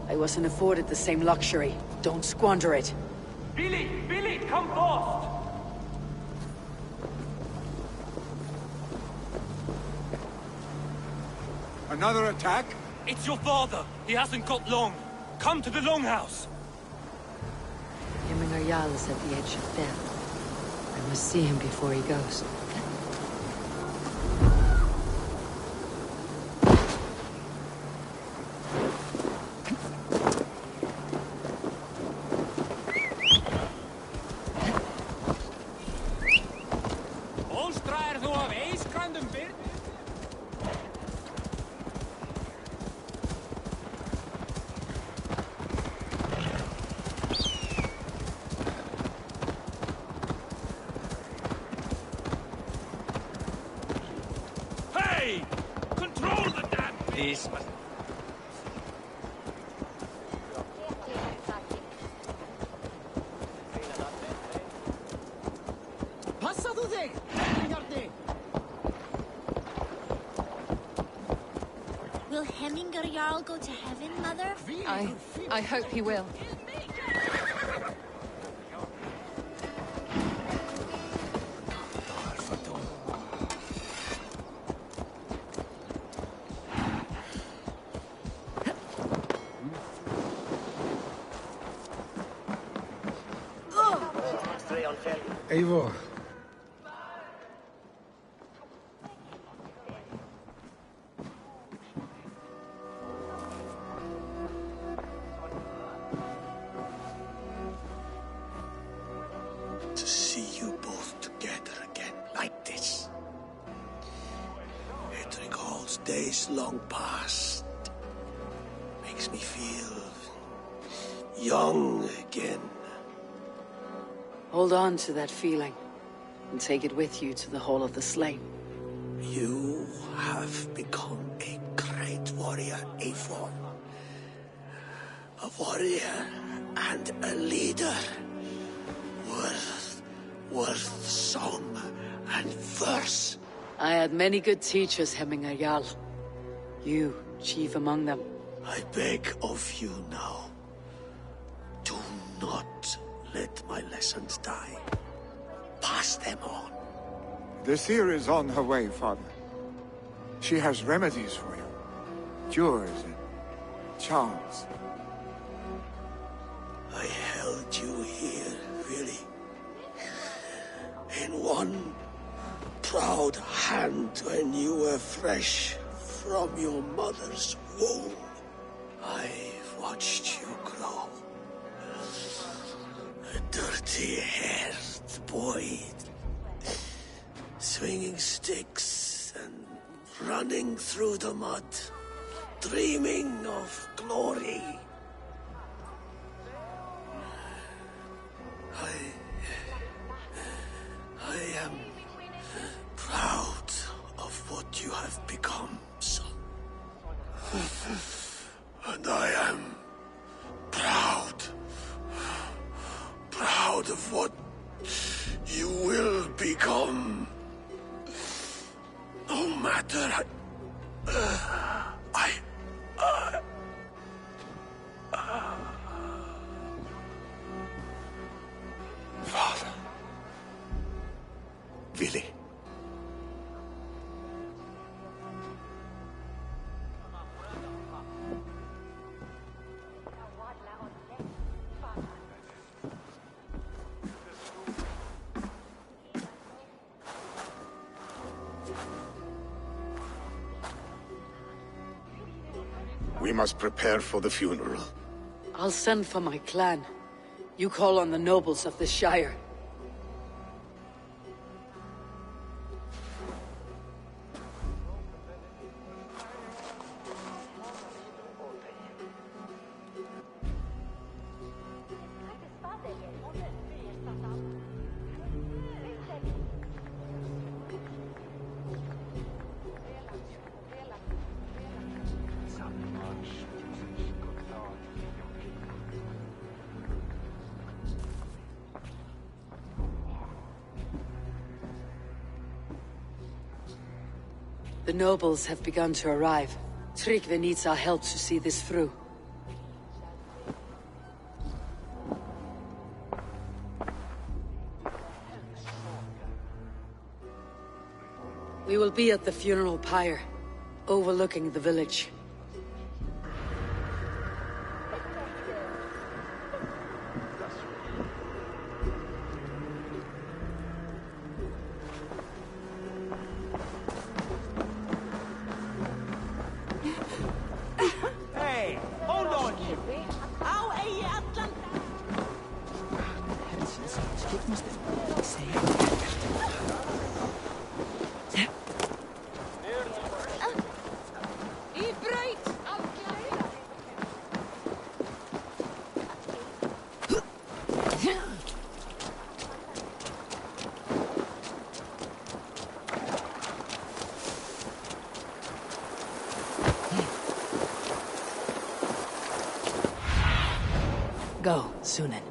I wasn't afforded the same luxury. Don't squander it. Billy, come forth! Another attack? It's your father. He hasn't got long. Come to the longhouse. Himmingar Jarl is at the edge of death. I must see him before he goes. Will Hemmingar Jarl go to heaven, Mother? I hope he will. Eivor. To see you both together again like this. It recalls days long past. Makes me feel young again. Hold on to that feeling, and take it with you to the Hall of the Slain. You have become a great warrior, Eivor. A warrior and a leader. Worth song and verse. I had many good teachers, Hemmingar Jarl. You, chief among them. I beg of you now. Do not let my lessons die. Pass them on. The seer is on her way, Father. She has remedies for you. Cures and charms. I held you here, really. In one proud hand when you were fresh from your mother's womb. I've watched you grow. A dirty-haired boy, swinging sticks and running through the mud, dreaming of glory. I am proud of what you have become, son. And I am proud of what you will become. No matter Father. Vili. We must prepare for the funeral. I'll send for my clan. You call on the nobles of the Shire. The nobles have begun to arrive. Tryggvi needs our help to see this through. We will be at the funeral pyre, overlooking the village. Go, Sunan.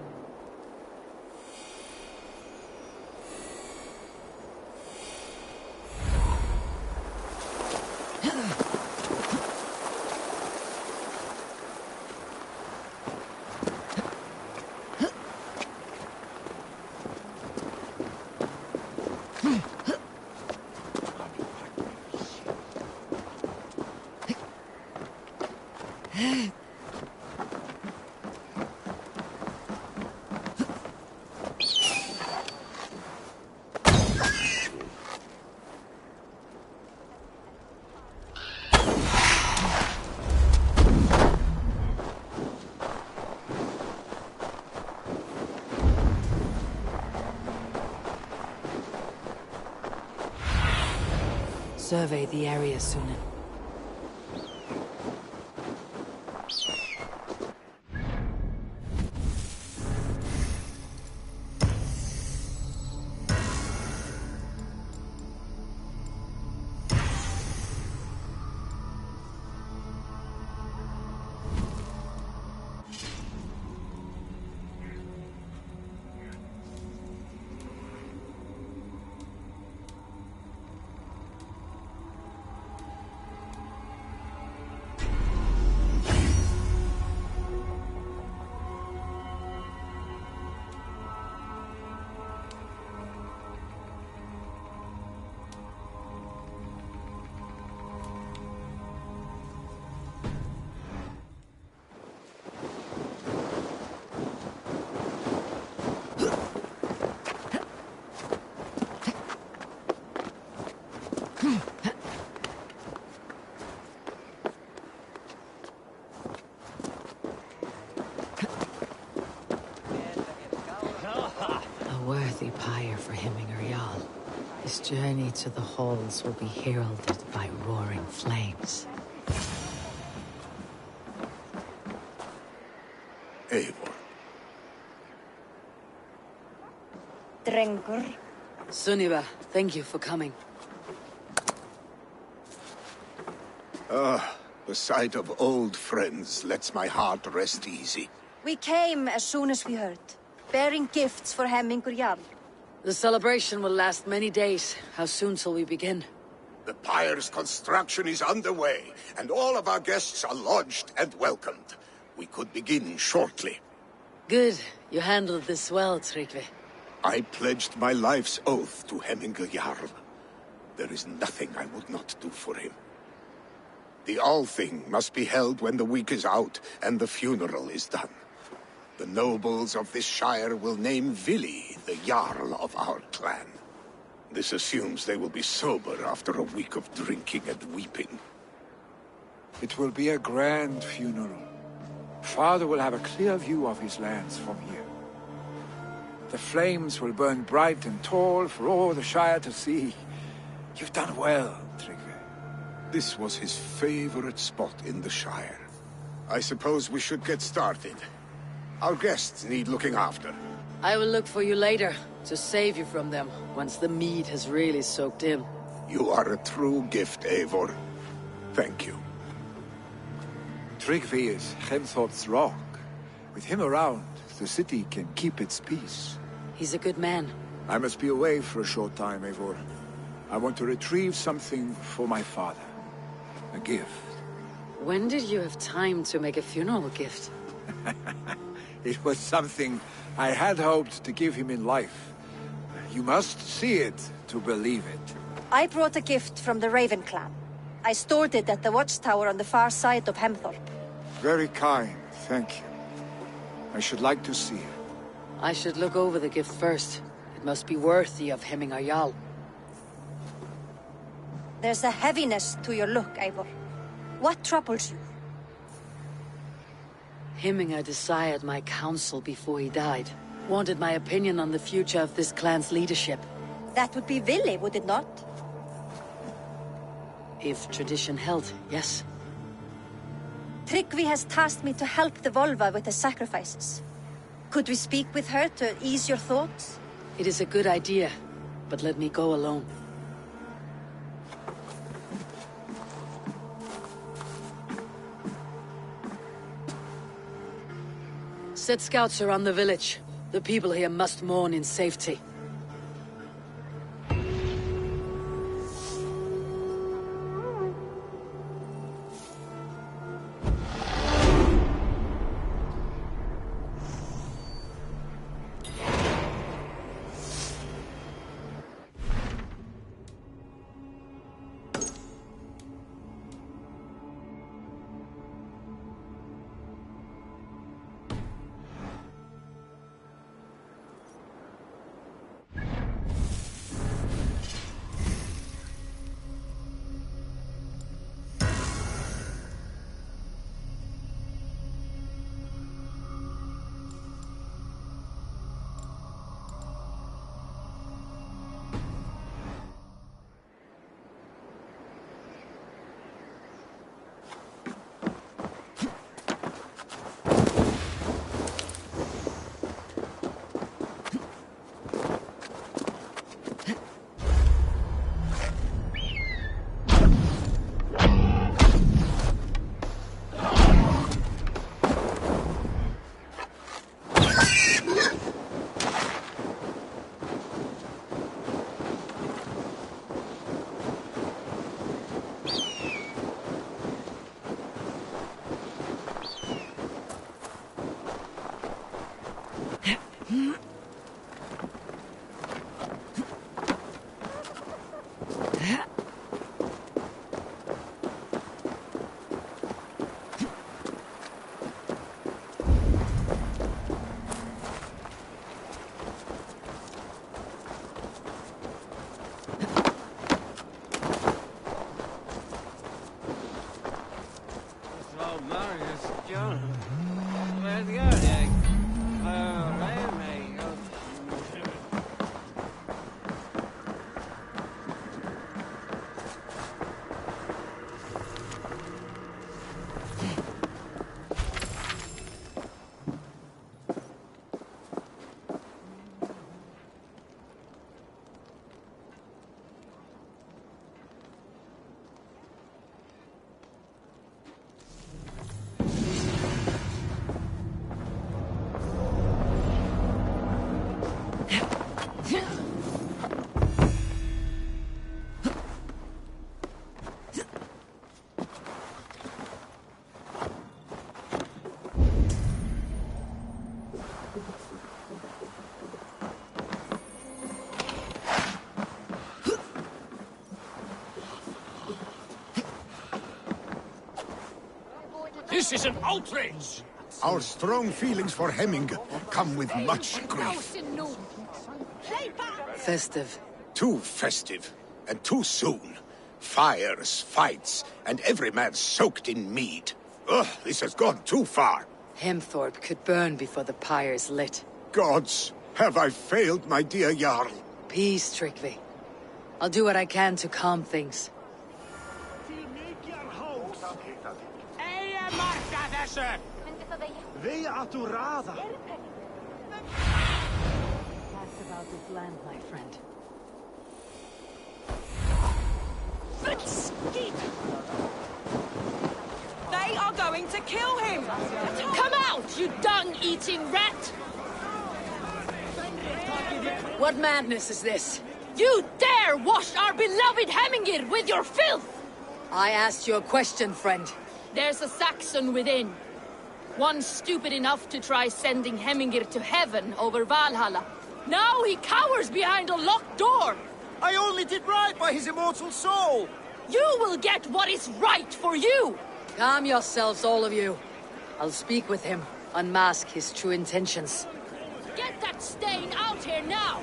Survey the area, Sunan. earthly pyre for Hemminger Jarl. His journey to the halls will be heralded by roaring flames. Eivor. Drengur. Sunniva, thank you for coming. The sight of old friends lets my heart rest easy. We came as soon as we heard, bearing gifts for Hemminger Jarl. The celebration will last many days. How soon shall we begin? The pyre's construction is underway, and all of our guests are lodged and welcomed. We could begin shortly. Good. You handled this well, Tryggvi. I pledged my life's oath to Hemminger Jarl. There is nothing I would not do for him. The Althing must be held when the week is out and the funeral is done. The nobles of this shire will name Vili the Jarl of our clan. This assumes they will be sober after a week of drinking and weeping. It will be a grand funeral. Father will have a clear view of his lands from here. The flames will burn bright and tall for all the Shire to see. You've done well, Tryggvi. This was his favorite spot in the Shire. I suppose we should get started. Our guests need looking after. I will look for you later, to save you from them, once the mead has really soaked in. You are a true gift, Eivor. Thank you. Tryggvi is Hemthorpe's rock. With him around, the city can keep its peace. He's a good man. I must be away for a short time, Eivor. I want to retrieve something for my father. A gift. When did you have time to make a funeral gift? It was something I had hoped to give him in life. You must see it to believe it. I brought a gift from the Raven clan. I stored it at the watchtower on the far side of Hemthorpe. Very kind, thank you. I should like to see it. I should look over the gift first. It must be worthy of Hemminger Jarl. There's a heaviness to your look, Eivor. What troubles you? Hemminger desired my counsel before he died. Wanted my opinion on the future of this clan's leadership. That would be Vili, would it not? If tradition held, yes. Tryggvi has tasked me to help the Volva with the sacrifices. Could we speak with her to ease your thoughts? It is a good idea, but let me go alone. Set scouts around the village. The people here must mourn in safety. This is an outrage! Our strong feelings for Hemming come with much grief. Festive. Too festive, and too soon. Fires, fights, and every man soaked in mead. Ugh, this has gone too far. Hemthorpe could burn before the pyre's lit. Gods, have I failed my dear Jarl? Peace, Tryggvi. I'll do what I can to calm things. Vi att du rada. Ask about this land, my friend. They are going to kill him! Come out, you dung-eating rat! What madness is this? You dare wash our beloved Hemmingir with your filth! I asked you a question, friend. There's a Saxon within. One stupid enough to try sending Hemmingir to heaven over Valhalla. Now he cowers behind a locked door! I only did right by his immortal soul! You will get what is right for you! Calm yourselves, all of you. I'll speak with him, unmask his true intentions. Get that stain out here now!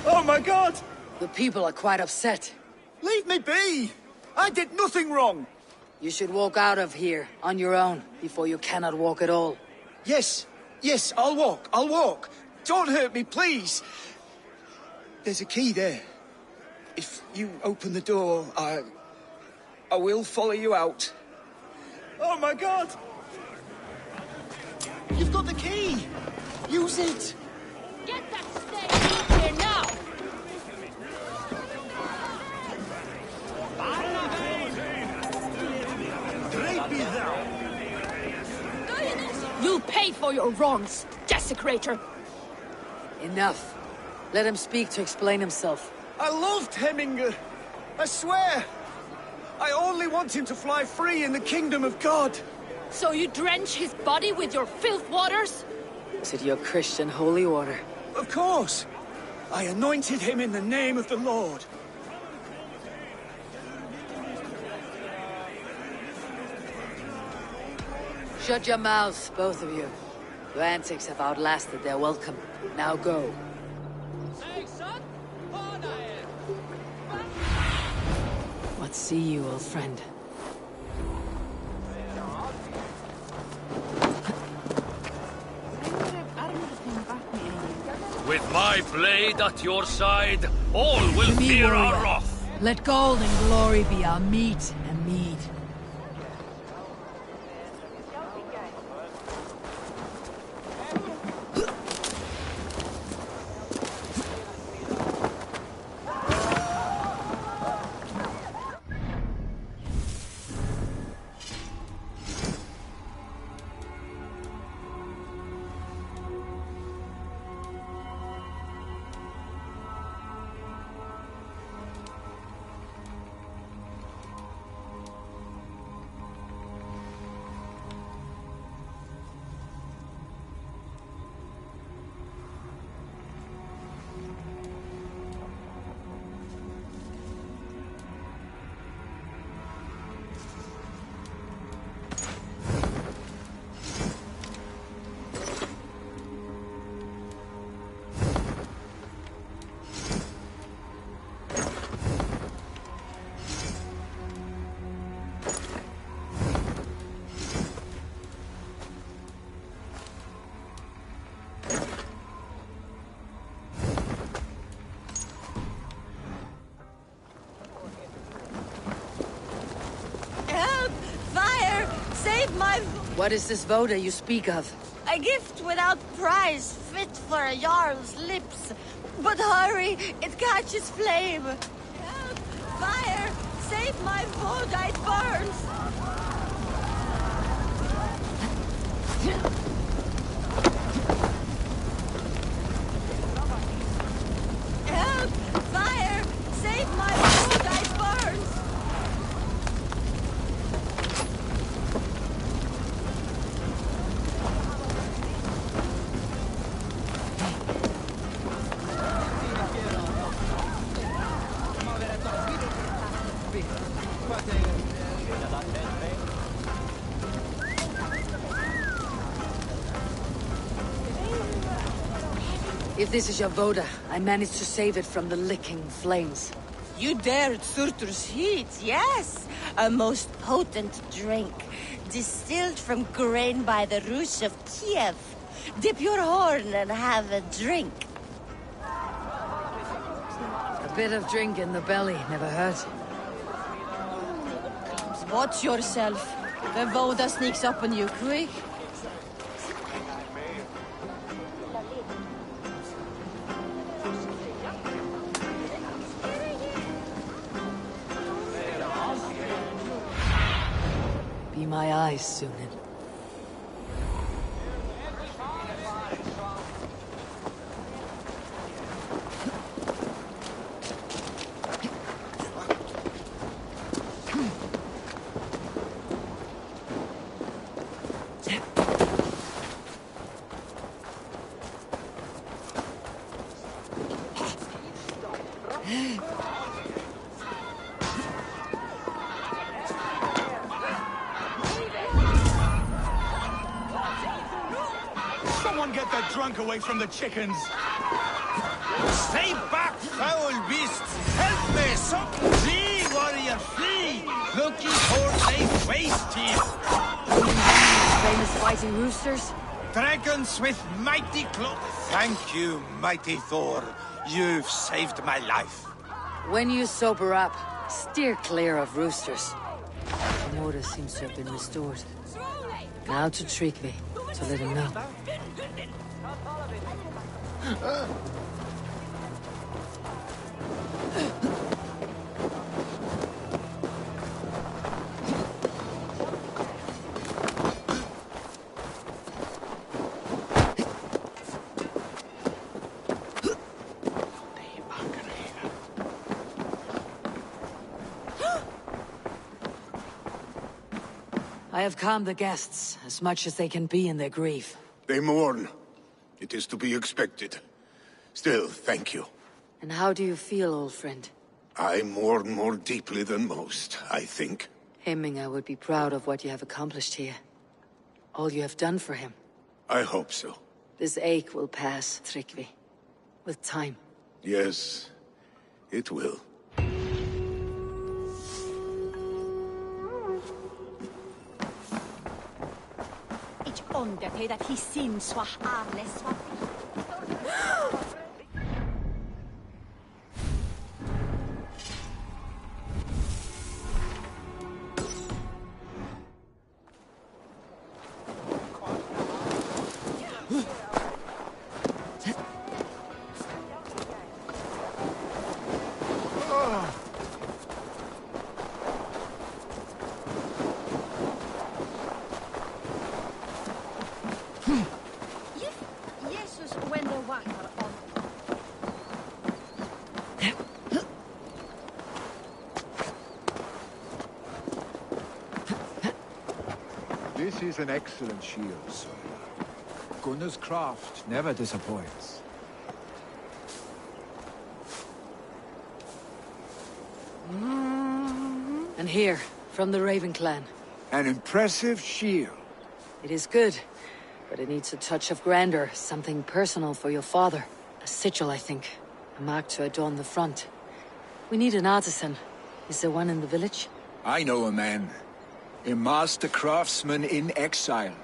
Oh my god! The people are quite upset. Leave me be! I did nothing wrong! You should walk out of here, on your own, before you cannot walk at all. Yes, I'll walk. Don't hurt me, please. There's a key there. If you open the door, I will follow you out. Oh my god! You've got the key! Use it! Get that stain out here now! You'll pay for your wrongs, desecrator! Enough. Let him speak to explain himself. I loved Hemminger. I swear. I only want him to fly free in the kingdom of God. So you drench his body with your filth waters? Is it your Christian holy water? Of course. I anointed him in the name of the Lord. Shut your mouths, both of you. Your antics have outlasted their welcome. Now go. What see you, old friend? With my blade at your side, all will fear our wrath. Let gold and glory be our meat and mead. What is this voda you speak of? A gift without price, fit for a Jarl's lips. But hurry, it catches flame. Help! Fire! Save my voda, it burns! If this is your Voda, I managed to save it from the licking flames. You dared Surtur's heat, yes! A most potent drink, distilled from grain by the Rus of Kiev. Dip your horn and have a drink. A bit of drink in the belly never hurt. Watch yourself. The Voda sneaks up on you quick. Be my eyes, Sunan. Someone get that drunk away from the chickens! Stay back, foul beasts! Help me! Something! Flee, warrior, flee! Looking for a waste here! Famous fighting roosters? Dragons with mighty claws! Thank you, mighty Thor. You've saved my life. When you sober up, steer clear of roosters. The order seems to have been restored. Now to Tryggvi, to let him know. I have calmed the guests, as much as they can be in their grief. They mourn. It is to be expected. Still, thank you. And how do you feel, old friend? I mourn more deeply than most, I think. Hemminga would be proud of what you have accomplished here. All you have done for him. I hope so. This ache will pass, Tryggvi. With time. Yes, it will. Under that he seems swah armless. This is an excellent shield, sir. Gunnar's craft never disappoints. And here, from the Raven clan. An impressive shield. It is good, but it needs a touch of grandeur, something personal for your father. A sigil, I think. A mark to adorn the front. We need an artisan. Is there one in the village? I know a man. A master craftsman in exile.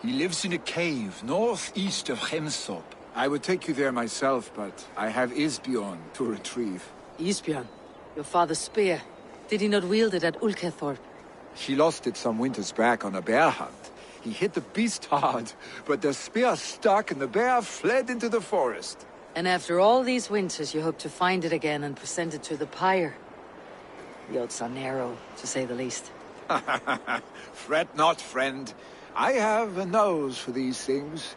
He lives in a cave northeast of Hemthorp. I would take you there myself, but I have Isbjorn to retrieve. Isbjorn? Your father's spear. Did he not wield it at Ulkethorp? He lost it some winters back on a bear hunt. He hit the beast hard, but the spear stuck and the bear fled into the forest. And after all these winters, you hope to find it again and present it to the pyre. The odds are narrow, to say the least. Fret not, friend. I have a nose for these things.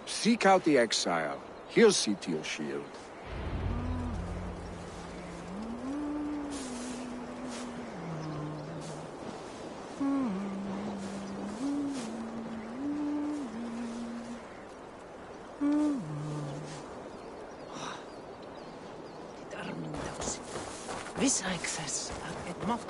Seek out the exile. He'll see to your shield. This access, it must.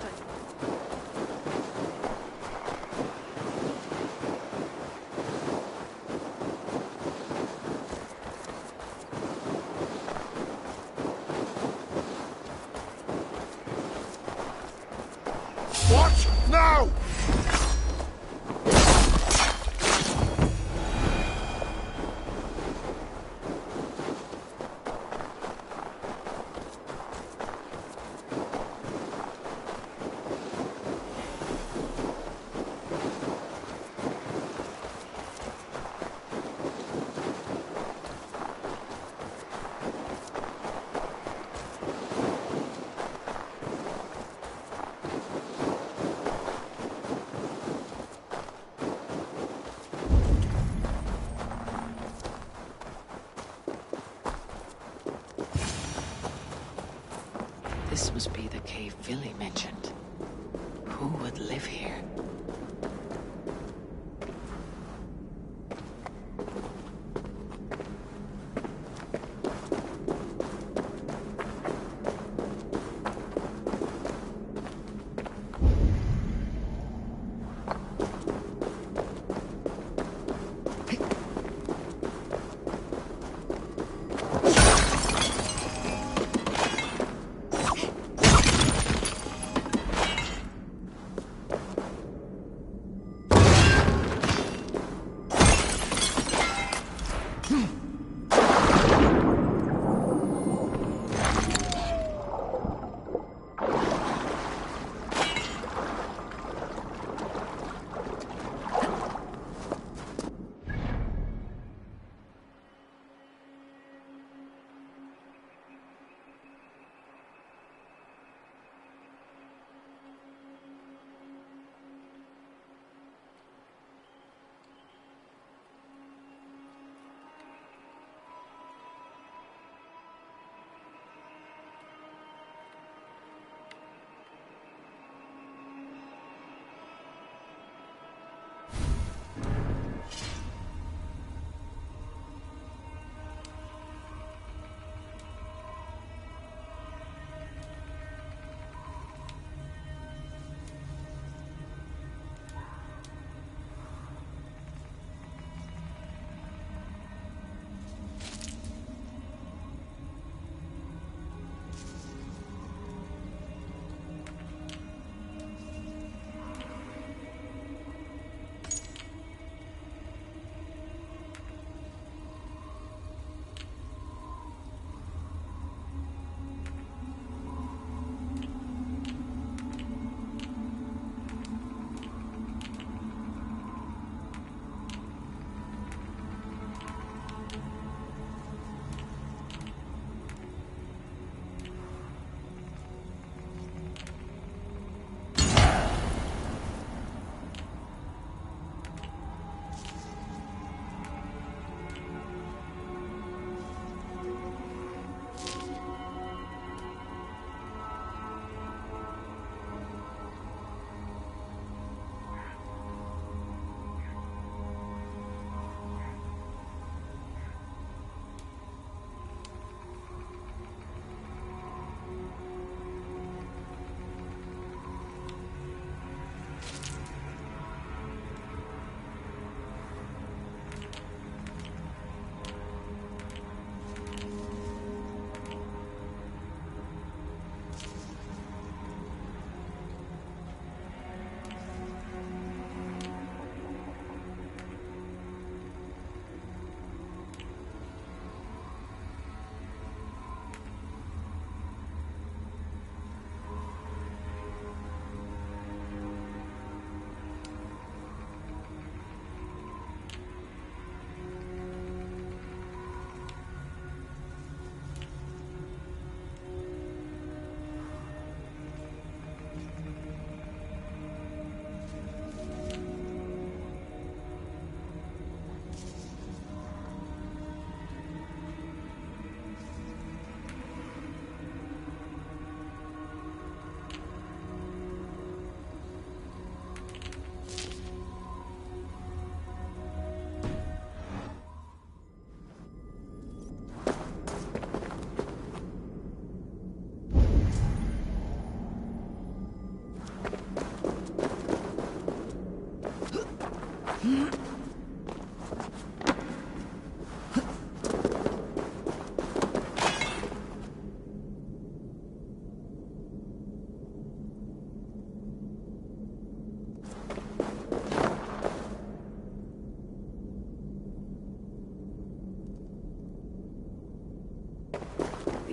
The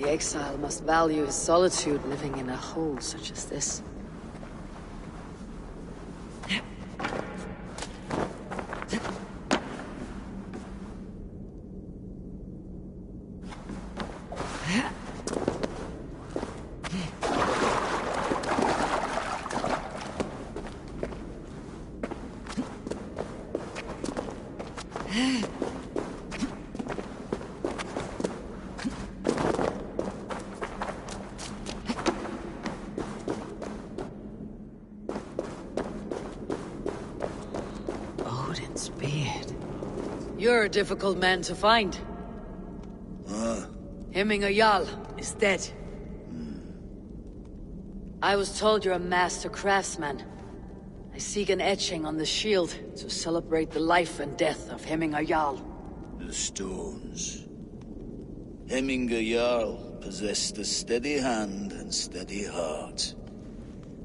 exile must value his solitude living in a hole such as this. You're a difficult man to find. Hemminger Jarl is dead. I was told you're a master craftsman. I seek an etching on the shield to celebrate the life and death of Hemminger Jarl. The stones. Hemminger Jarl possessed a steady hand and steady heart.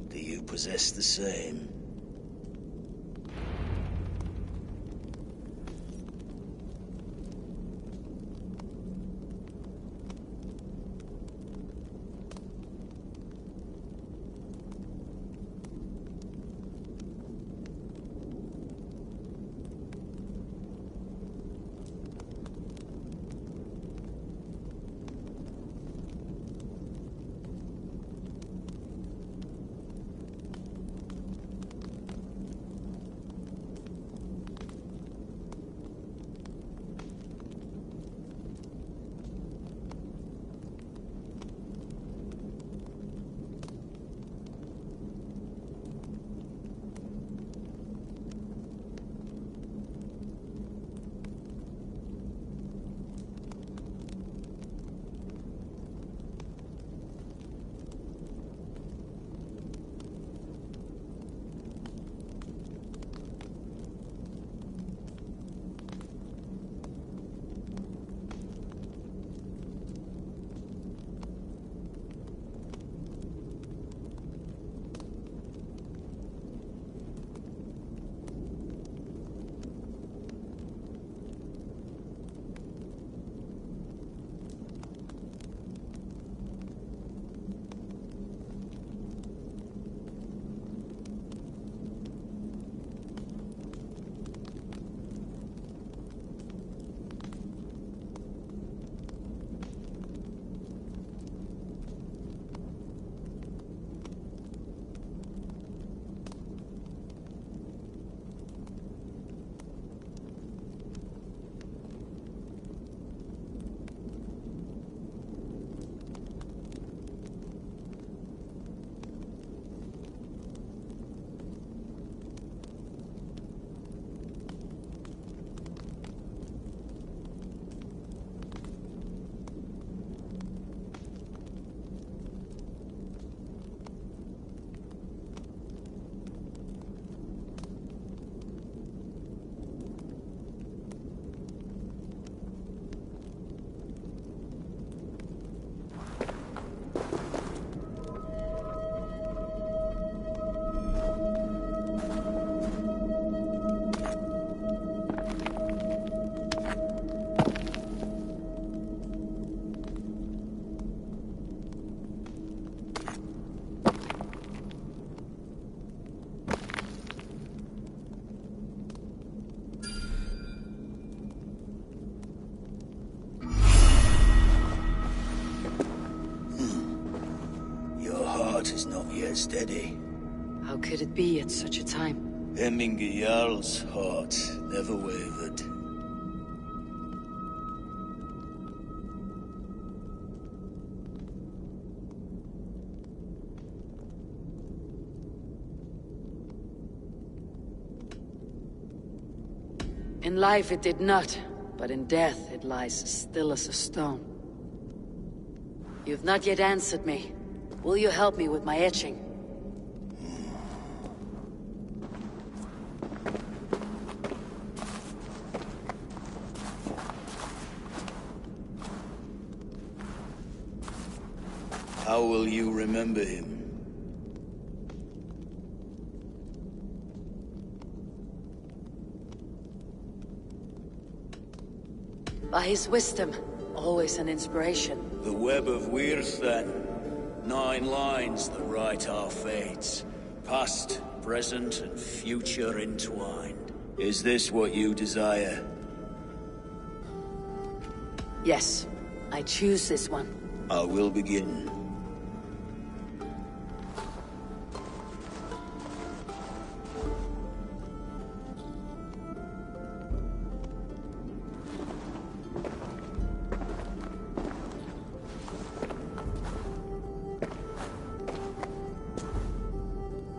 Do you possess the same? Is not yet steady. How could it be at such a time? Hemminger Jarl's heart never wavered. In life it did not, but in death it lies still as a stone. You've not yet answered me. Will you help me with my etching? How will you remember him? By his wisdom, always an inspiration. The web of Wirth, then. 9 lines that write our fates. Past, present, and future entwined. Is this what you desire? Yes, I choose this one. I will begin.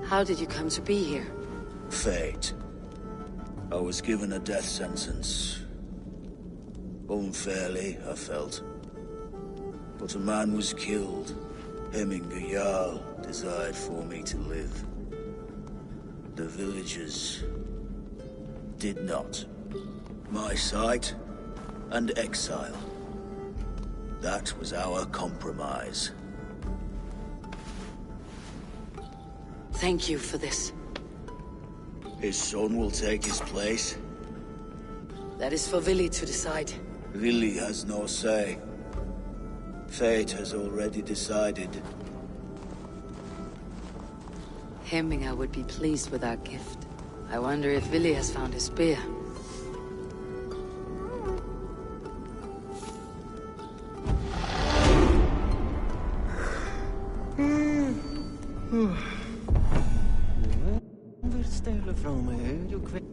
How did you come to be here? Fate. I was given a death sentence. Unfairly, I felt. But a man was killed. Hemminger Jarl desired for me to live. The villagers did not. My sight and exile. That was our compromise. Thank you for this. His son will take his place. That is for Vili to decide. Vili has no say. Fate has already decided. Hemminger would be pleased with our gift. I wonder if Vili has found his spear. Stelen van me,